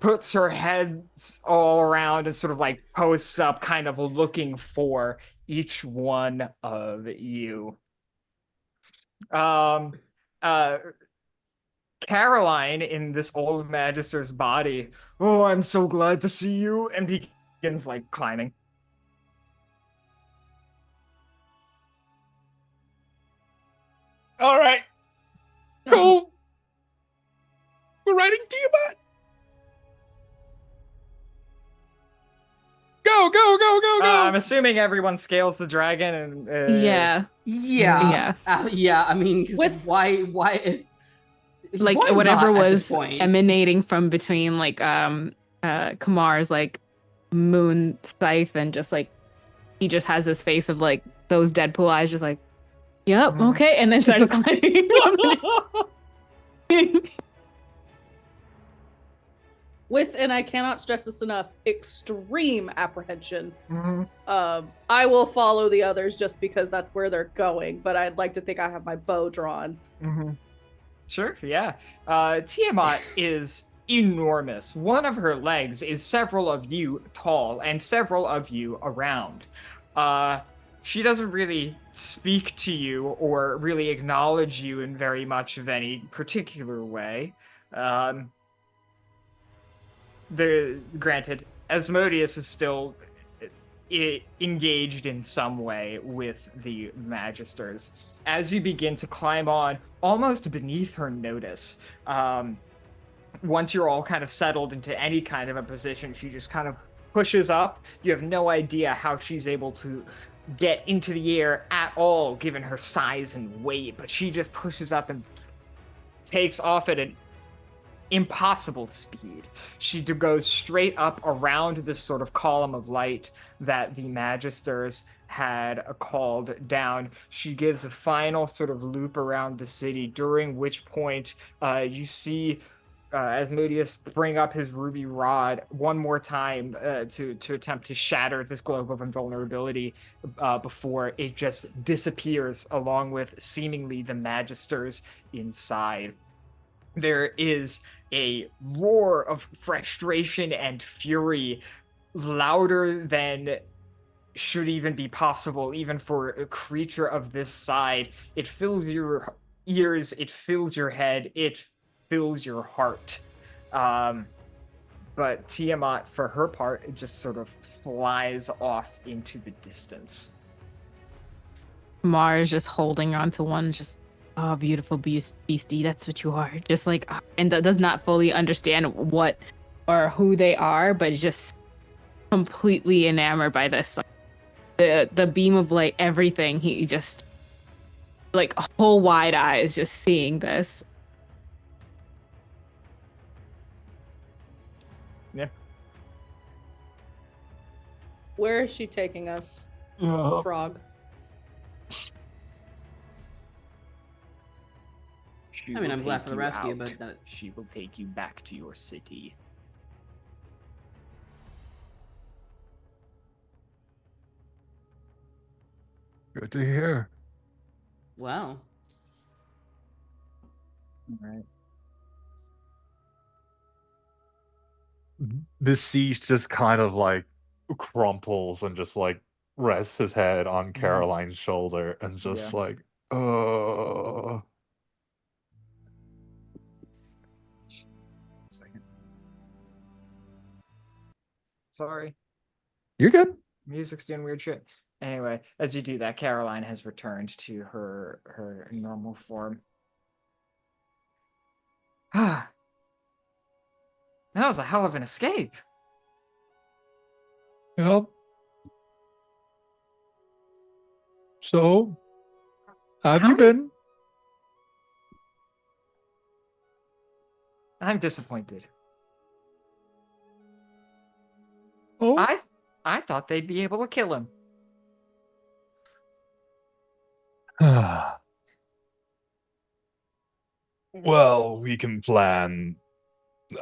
puts her head all around and sort of like posts up, kind of looking for each one of you. Caroline, in this old magister's body, oh, I'm so glad to see you, and begins like climbing. All right. Go. We're riding Tiamat. Go. I'm assuming everyone scales the dragon and Yeah. Yeah. Yeah. I mean, 'cause With- why? Like why whatever not at this was point? emanating from between like Kamar's like moon scythe and just like he just has this face of like those Deadpool eyes, just like, yep, Mhm. okay, and then started climbing. With, and I cannot stress this enough, extreme apprehension. Mhm. I will follow the others just because that's where they're going, but I'd like to think I have my bow drawn. Sure, yeah. Tiamat is enormous. One of her legs is several of you tall and several of you around. She doesn't really speak to you or really acknowledge you in very much of any particular way. Granted, Asmodeus is still engaged in some way with the Magisters. As you begin to climb on, almost beneath her notice, once you're all kind of settled into any kind of a position, she just kind of pushes up. You have no idea how she's able to get into the air at all, given her size and weight, but she just pushes up and takes off at an impossible speed. She goes straight up around this sort of column of light that the Magisters had called down. She gives a final sort of loop around the city, during which point you see Asmodeus bring up his ruby rod one more time to attempt to shatter this globe of invulnerability before it just disappears along with seemingly the Magisters inside. there is a roar of frustration and fury, louder than should even be possible, even for a creature of this side. It fills your ears, it fills your head, it fills your heart. But Tiamat, for her part, it just sort of flies off into the distance. Kamar is just holding on to one, just, oh, beautiful beastie, that's what you are. Just like, and does not fully understand what or who they are, but just completely enamored by this. Like, the beam of light, everything. He just, like, whole wide eyes just seeing this. Yeah. Where is she taking us, Frog? She I mean, will I'm glad take for the you rescue, out. but that- She will take you back to your city. Good to hear. Wow. All right. This siege just kind of like crumples and just like rests his head on Caroline's shoulder and just Yeah. like, Second. Sorry. You're good. Music's doing weird shit. Anyway, as you do that, Caroline has returned to her normal form. Ah, that was a hell of an escape. Yep. So, how have How you many- been? I'm disappointed. Oh, I thought they'd be able to kill him. well, we can plan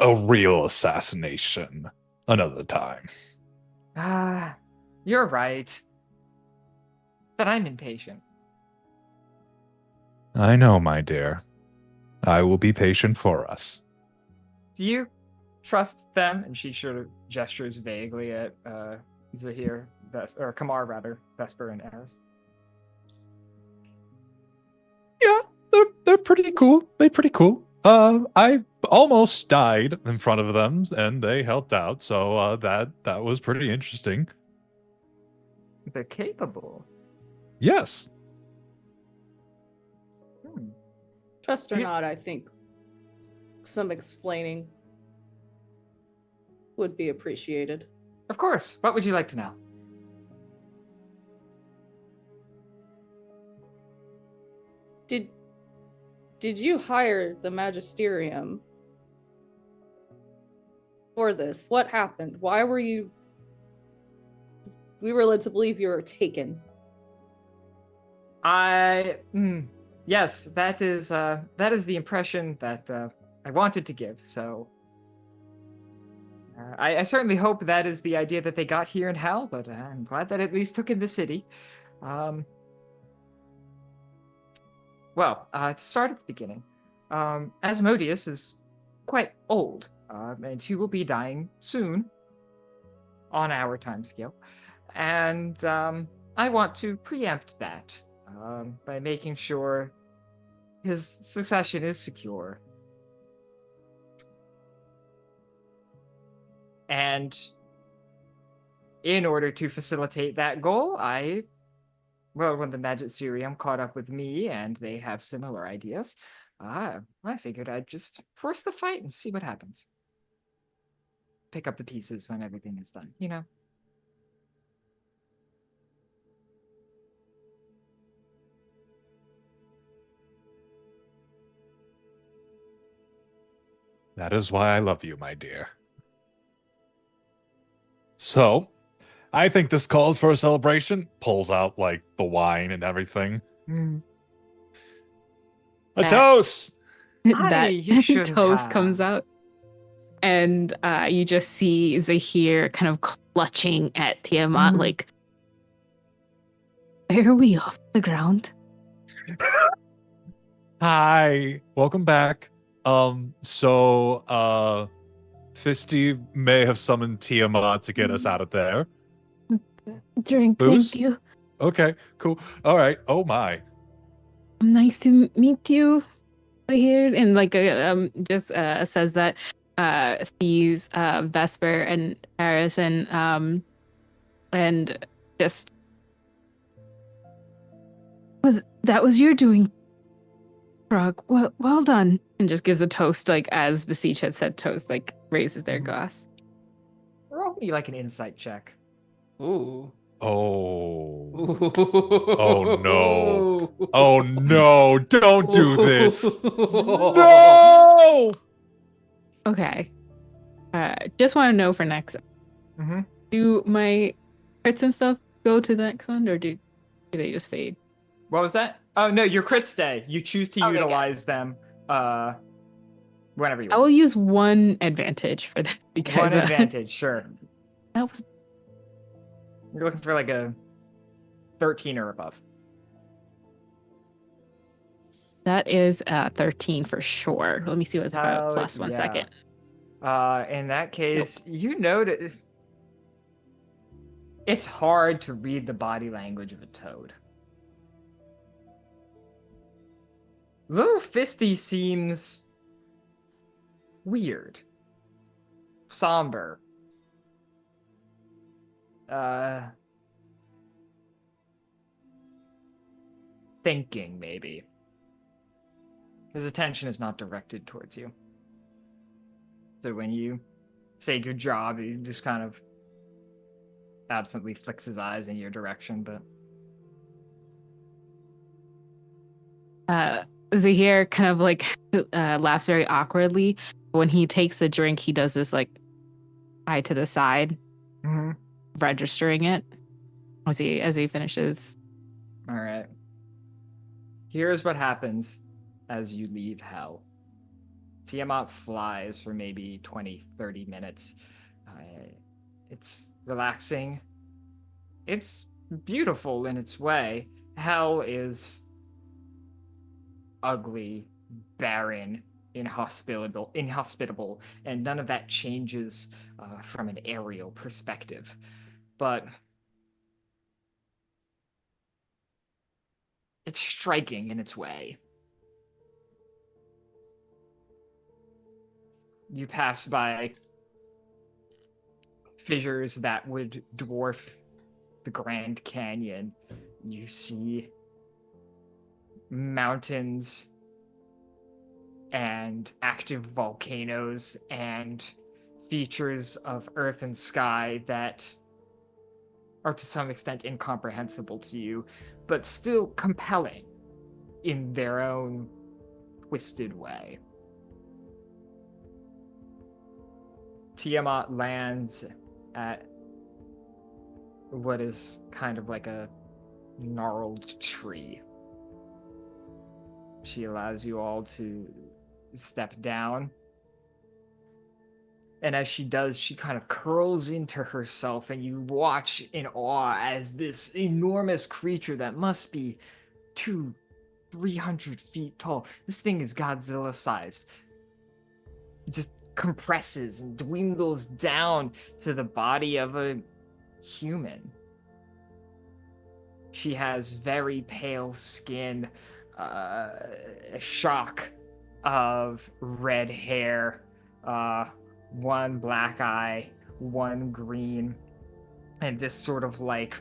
a real assassination another time. Ah, you're right. But I'm impatient. I know, my dear. I will be patient for us. Do you trust them? And she sort of gestures vaguely at Zahir, or Kamar rather, Vesper and Eris. Yeah, they're pretty cool. They're pretty cool. I almost died in front of them, and they helped out. So that was pretty interesting. They're capable. Yes. Trust or Yeah. not, I think some explaining would be appreciated. Of course. What would you like to know? Did you hire the Magisterium for this? What happened? Why were you? We were led to believe you were taken. Yes, that is the impression that I wanted to give. So I certainly hope that is the idea that they got here in hell, but I'm glad that at least took in the city. Well, to start at the beginning, Asmodeus is quite old, and he will be dying soon on our timescale. And I want to preempt that by making sure his succession is secure. And in order to facilitate that goal, when the Magisterium caught up with me and they have similar ideas, I figured I'd just force the fight and see what happens. Pick up the pieces when everything is done, you know? That is why I love you, my dear. So, I think this calls for a celebration. Pulls out like the wine and everything. A toast! Aye, you That shouldn't toast have. comes out, and you just see Zahir kind of clutching at Tiamat, like, why are we off the ground? Hi, welcome back. Fisty may have summoned Tiamat to get us out of there. Drink, Booze? thank you. Okay, cool. All right. Oh my. Nice to meet you here. And like just says that sees Vesper and Eris and just was your doing, Frog. Well done. And just gives a toast, like as Beseech had said toast, like raises their glass. Roll me like an insight check. Ooh. Oh. Ooh. Oh no. Oh no. Don't do this. No. Okay. Just want to know for next. Mm-hmm. Do my crits and stuff go to the next one, or do they just fade? What was that? Oh no, your crits stay. You choose to Okay, good. utilize them whenever you I want. will use one advantage for that because One advantage, sure. that was You're looking for like a 13 or above. that is 13 for sure. Let me see what's about Hell plus 1 yeah. second. In that case, you notice it's hard to read the body language of a toad. Little Fisty seems weird, somber. Thinking maybe. His attention is not directed towards you. So when you say good job, he just kind of absently flicks his eyes in your direction, but Zahir kind of like laughs very awkwardly. When he takes a drink, he does this like eye to the side, registering it as he finishes. All right. Here's what happens as you leave hell. Tiamat flies for maybe 20, 30 minutes. It's relaxing. It's beautiful in its way. Hell is ugly, barren, inhospitable, and none of that changes from an aerial perspective. But it's striking in its way. You pass by fissures that would dwarf the Grand Canyon. You see mountains and active volcanoes and features of earth and sky that are to some extent incomprehensible to you, but still compelling in their own twisted way. Tiamat lands at what is kind of like a gnarled tree. She allows you all to step down. And as she does, she kind of curls into herself, and you watch in awe as this enormous creature that must be 300 feet tall. This thing is Godzilla sized. Just compresses and dwindles down to the body of a human. She has very pale skin, a shock of red hair, one black eye, one green, and this sort of like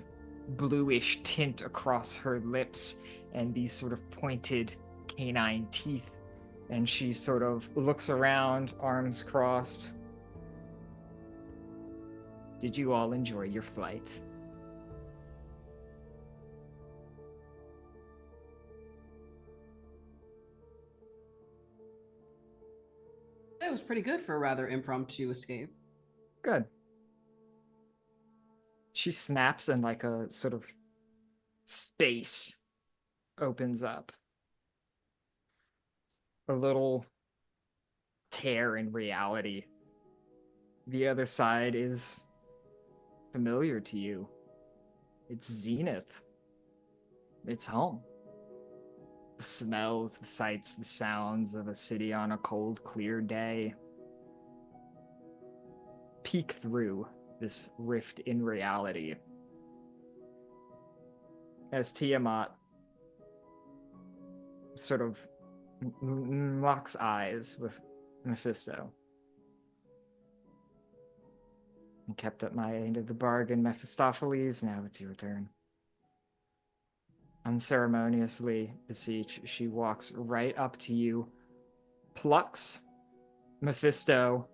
bluish tint across her lips, and these sort of pointed canine teeth. And she sort of looks around, arms crossed. Did you all enjoy your flight? It was pretty good for a rather impromptu escape. Good. She snaps and like a sort of space opens up. A little tear in reality. The other side is familiar to you. It's Zenith. It's home. The smells, the sights, the sounds of a city on a cold, clear day peek through this rift in reality as Tiamat sort of locks eyes with Mephisto. I kept up my end of the bargain, Mephistopheles. Now it's your turn. Unceremoniously, Beseech, she walks right up to you, plucks Mephisto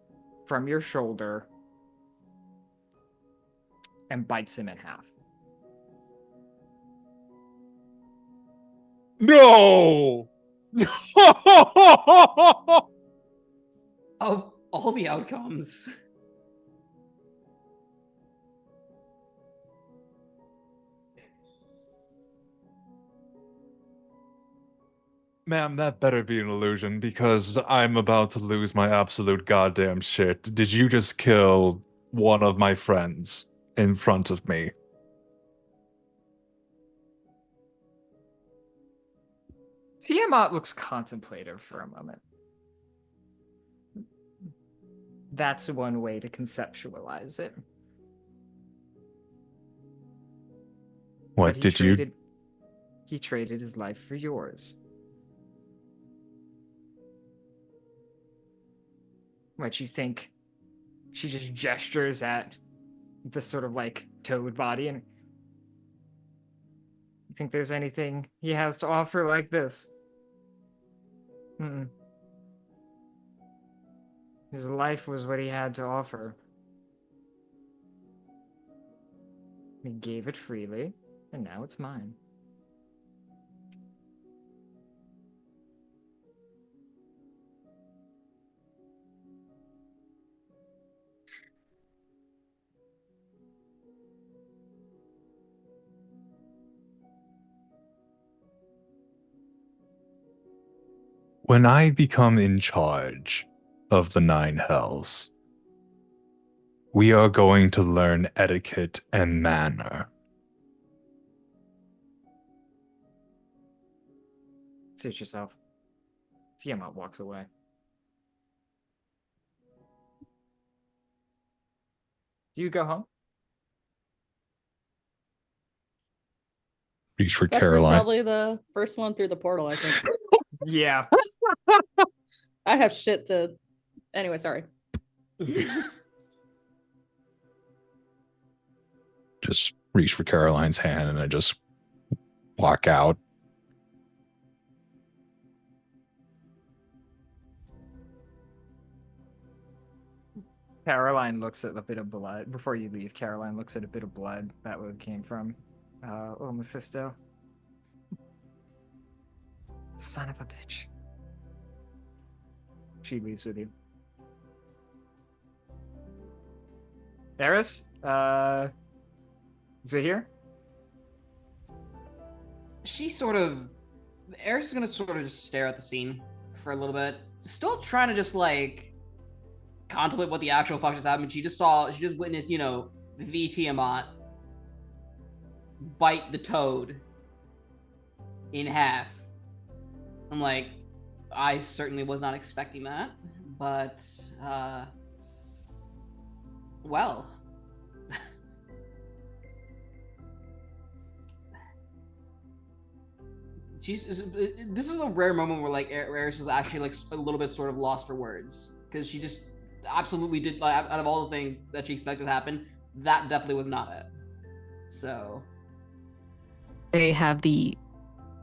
from your shoulder, and bites him in half. No! Of all the outcomes. Ma'am, that better be an illusion because I'm about to lose my absolute goddamn shit. Did you just kill one of my friends in front of me? Tiamat looks contemplative for a moment. That's one way to conceptualize it. What But did you? He traded his life for yours. What, you think she just gestures at the sort of like toad body and you think there's anything he has to offer like this? Mm-mm. His life was what he had to offer. He gave it freely, and now it's mine. When I become in charge of the Nine Hells, we are going to learn etiquette and manner. Suit yourself. Tiamat walks away. Do you go home? Reach for Vesper's Caroline. probably the first one through the portal, I think. Yeah. I have shit to. Anyway, sorry. Just reach for Caroline's hand and I just walk out. Caroline looks at a bit of blood. Before you leave, Caroline looks at a bit of blood that would came from Mephisto. Son of a bitch. She leaves with you. Eris? Is it here? She sort of. Eris is gonna sort of just stare at the scene for a little bit. Still trying to just like contemplate what the actual fuck just happened. She just witnessed, the Tiamat bite the toad in half. I'm like, I certainly was not expecting that, but well. This is a rare moment where like Eris is actually like a little bit sort of lost for words, because she just absolutely did, like, out of all the things that she expected to happen, that definitely was not it. So They have the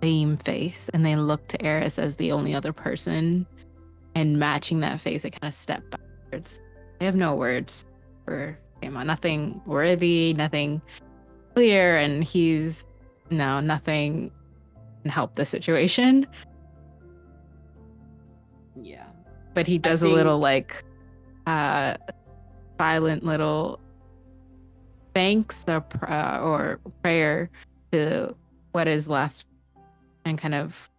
same face and they look to Eris as the only other person, and matching that face, they kind of step backwards. They have no words for Emma, nothing worthy, nothing clear, and nothing can help the situation. yeah. But he does a little like silent little thanks or prayer to what is left, and kind of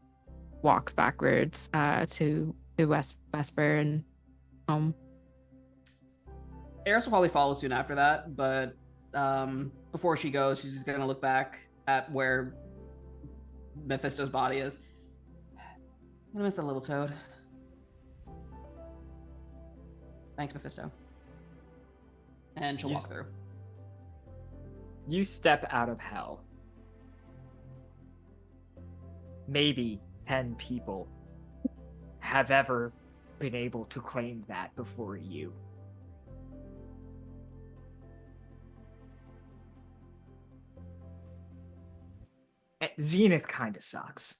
walks backwards to Vesper and home. Eris will probably follow soon after that, but before she goes, she's just gonna look back at where Mephisto's body is. gonna miss the little toad. Thanks, Mephisto. And she'll You walk s- through. You step out of hell. Maybe 10 people have ever been able to claim that before you. Zenith kind of sucks.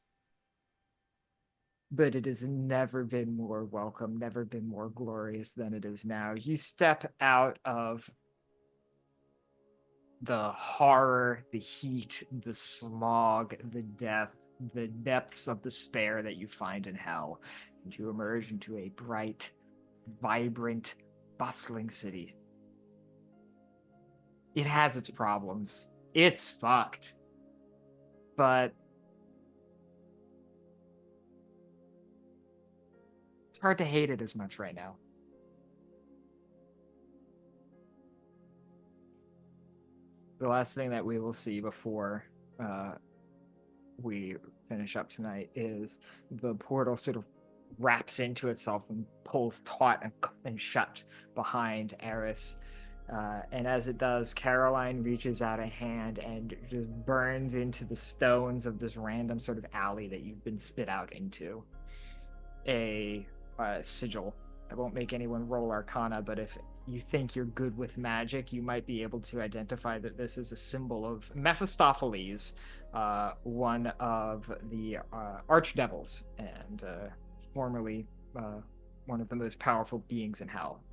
But it has never been more welcome, never been more glorious than it is now. You step out of the horror, the heat, the smog, the death, the depths of despair that you find in hell, and you emerge into a bright, vibrant, bustling city. It has its problems. It's fucked. But it's hard to hate it as much right now. The last thing that we will see before we finish up tonight is the portal sort of wraps into itself and pulls taut and shut behind Eris. And as it does, Caroline reaches out a hand and just burns into the stones of this random sort of alley that you've been spit out into. A sigil. I won't make anyone roll Arcana, but if you think you're good with magic, you might be able to identify that this is a symbol of Mephistopheles, one of the archdevils, and formerly one of the most powerful beings in hell.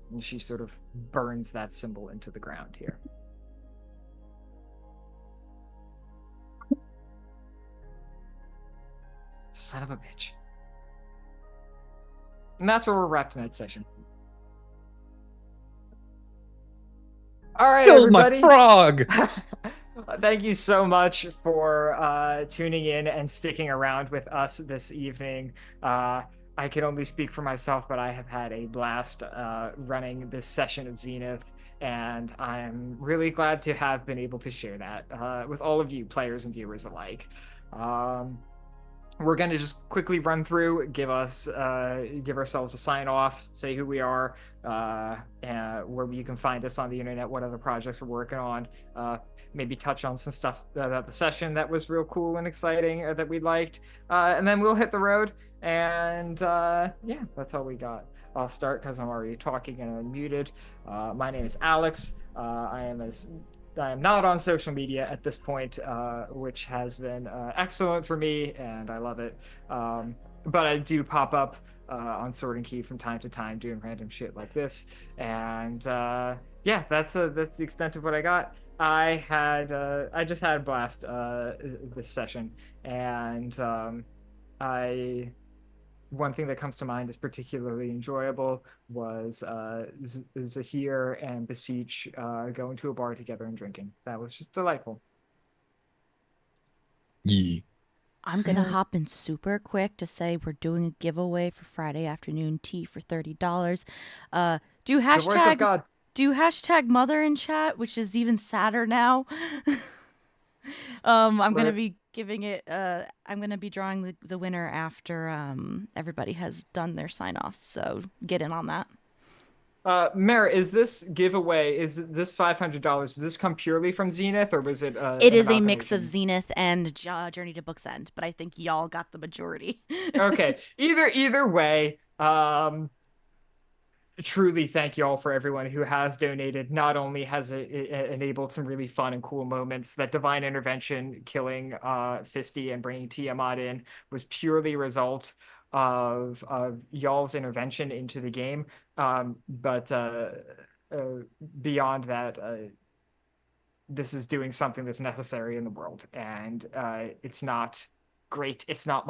And she sort of burns that symbol into the ground here. Son of a bitch. And that's where we're wrapped tonight's session. All right, Killed my everybody. frog. Thank you so much for tuning in and sticking around with us this evening. I can only speak for myself, but I have had a blast running this session of Zenith, and I'm really glad to have been able to share that with all of you, players and viewers alike. We're going to just quickly run through, give ourselves a sign off, say who we are, and where you can find us on the internet, what other projects we're working on, maybe touch on some stuff about the session that was real cool and exciting that we liked, and then we'll hit the road. And yeah, that's all we got. I'll start because I'm already talking and unmuted. My name is Alex. I am not on social media at this point, which has been excellent for me, and I love it. But I do pop up on Sword and Key from time to time, doing random shit like this. And yeah, that's the extent of what I got. I just had a blast this session, and one thing that comes to mind as particularly enjoyable was Zahir and Beseech going to a bar together and drinking. That was just delightful. Yeah. I'm going to hop in super quick to say we're doing a giveaway for Friday afternoon tea for $30. Do The voice of hashtag God. mother in chat, which is even sadder now. I'm going to be giving it I'm going to be drawing the winner after everybody has done their sign-offs, so get in on that. Mara, is this giveaway, is this $500, does this come purely from Zenith, or was it It an is a mix of amalgamation? Zenith and Journey to Book's End, but I think y'all got the majority. Okay, either way, truly thank you all for everyone who has donated. Not only has it enabled some really fun and cool moments, that divine intervention killing Fisty and bringing Tiamat in was purely a result of y'all's intervention into the game, but beyond that, this is doing something that's necessary in the world, and it's not great, it's not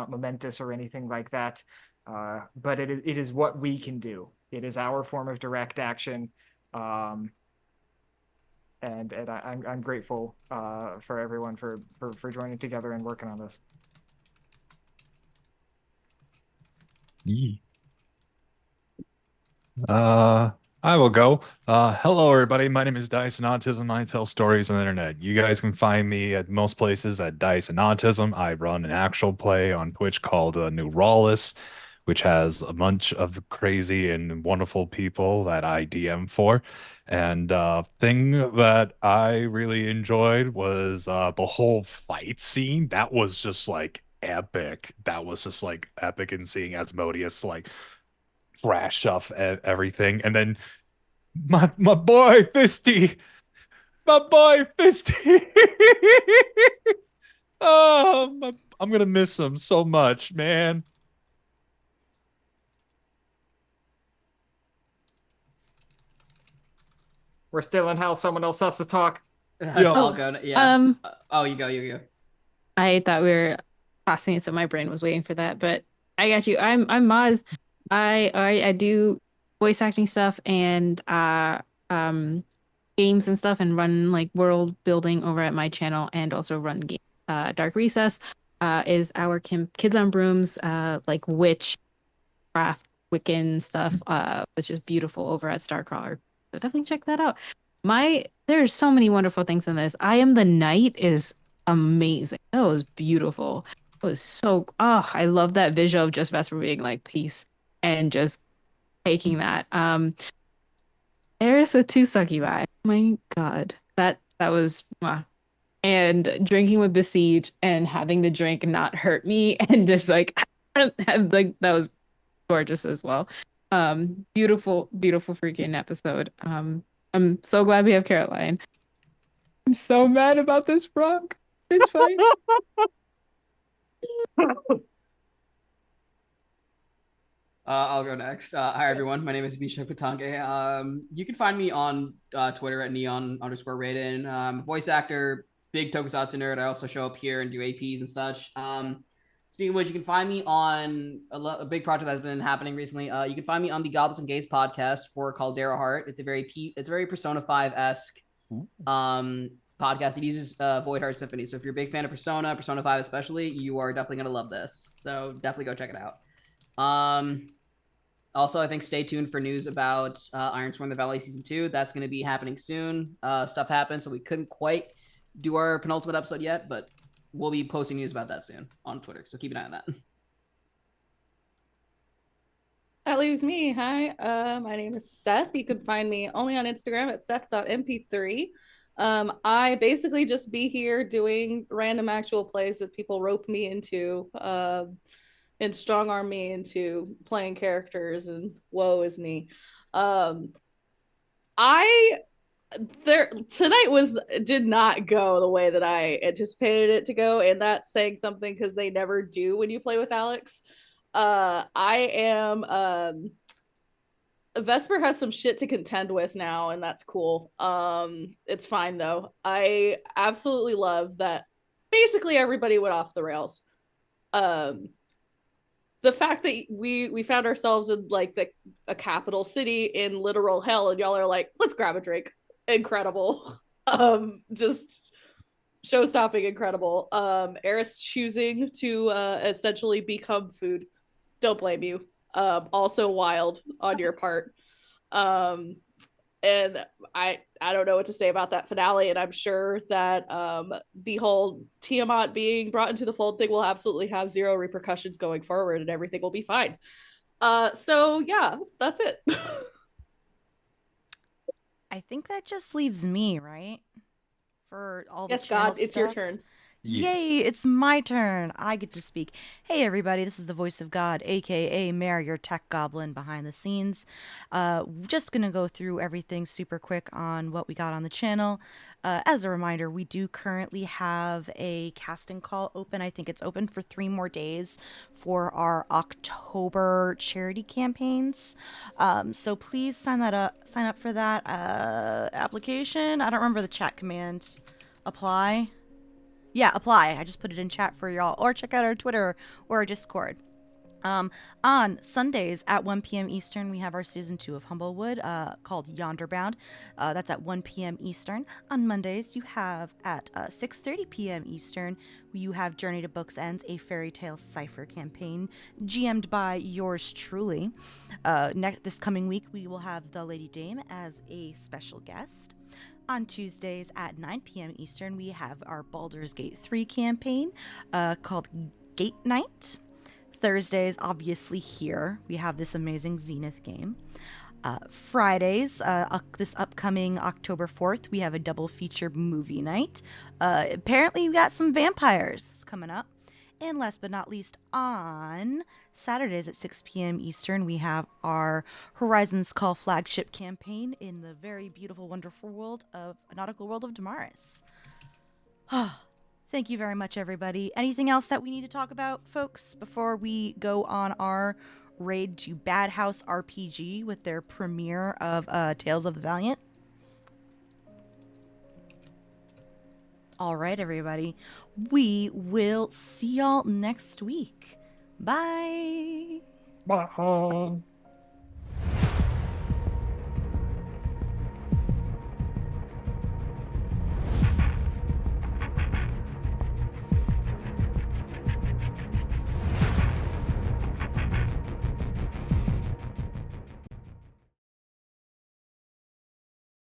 momentous or anything like that, but it is what we can do. It is our form of direct action, and I'm grateful for everyone for joining together and working on this. Yeah. I will go. Hello, everybody. My name is Dice and Autism. I tell stories on the internet. You guys can find me at most places at Dice and Autism. I run an actual play on Twitch called Neuralis, which has a bunch of crazy and wonderful people that I DM for. And thing that I really enjoyed was the whole fight scene. That was just like epic. That was just like epic, and seeing Asmodeus like thrash off everything, and then my boy Fisty, my boy Fisty. I'm gonna miss him so much, man. We're still in hell. Someone else has to talk. I'll go. Yeah. Um, Oh, you go. You go. I thought we were passing it, so my brain was waiting for that. But I got you. I'm Mozz. I do voice acting stuff and games and stuff, and run like world building over at my channel, and also run game. Dark Recess is our Kids on Brooms like witchcraft Wiccan stuff, which is beautiful over at Starcrawler. So definitely check that out. There's so many wonderful things in this. I Am the Night is amazing. That was beautiful. It was so, I love that visual of just Vesper being like peace and just taking that. Eris with two succubi. My God, that was and drinking with Besiege and having the drink not hurt me and just like like that was gorgeous as well. Beautiful, beautiful freaking episode. I'm so glad we have Caroline. I'm so mad about this frog. It's fine. I'll go next. Hi everyone, my name is Abhishek Patange. You can find me on Twitter at neon_raiden. I'm a voice actor, big tokusatsu nerd. I also show up here and do APs and such. Speaking of which, you can find me on a big project that's been happening recently. You can find me on the Goblins and Gays podcast for Caldera Heart. It's a very Persona 5-esque podcast. It uses Void Heart Symphony. So if you're a big fan of Persona 5 especially, you are definitely gonna love this. So definitely go check it out. Also, I think stay tuned for news about Iron Sworn: The Valley Season 2. That's going to be happening soon. Stuff happened, so we couldn't quite do our penultimate episode yet, but we'll be posting news about that soon on Twitter, so keep an eye on that. That leaves me. Hi, my name is Seth. You can find me only on Instagram at seth.mp3. I basically just be here doing random actual plays that people rope me into and strong arm me into playing characters, and woe is me. Tonight did not go the way that I anticipated it to go, and that's saying something because they never do when you play with Alex. I am Vesper has some shit to contend with now, and that's cool. It's fine though. I absolutely love that basically everybody went off the rails. The fact that we found ourselves in like a capital city in literal hell, and y'all are like, let's grab a drink. Incredible. Just show-stopping incredible. Eris choosing to essentially become food. Don't blame you. Also wild on your part. And I don't know what to say about that finale, and I'm sure that the whole Tiamat being brought into the fold thing will absolutely have zero repercussions going forward, and everything will be fine. So yeah, that's it. I think that just leaves me, right? For all the Yes, channel God, it's your stuff. turn. Yay, it's my turn. I get to speak. Hey, everybody, this is the voice of God, aka Mare, your tech goblin behind the scenes. Just gonna go through everything super quick on what we got on the channel. As a reminder, we do currently have a casting call open. I think it's open for 3 more days for our October charity campaigns. So please sign up for that application. I don't remember the chat command. Apply. Yeah, apply. I just put it in chat for y'all. Or check out our Twitter or our Discord. On Sundays at 1 p.m. Eastern, we have our season 2 of Humblewood called Yonderbound. That's at 1 p.m. Eastern. On Mondays, you have at 6:30 p.m. Eastern, you have Journey to Books Ends, a fairy tale cipher campaign GM'd by yours truly. This coming week, we will have the Lady Dame as a special guest. On Tuesdays at 9 p.m. Eastern, we have our Baldur's Gate 3 campaign called Gate Night. Thursdays, obviously here, we have this amazing Zenith game. Fridays, this upcoming October 4th, we have a double feature movie night. Apparently, we got some vampires coming up. And last but not least, on Saturdays at 6 p.m. Eastern, we have our Horizons Call flagship campaign in the very beautiful, wonderful world of nautical world of Damaris. Thank you very much, everybody. Anything else that we need to talk about, folks, before we go on our raid to Bad House RPG with their premiere of Tales of the Valiant? All right, everybody. We will see y'all next week. Bye. Bye.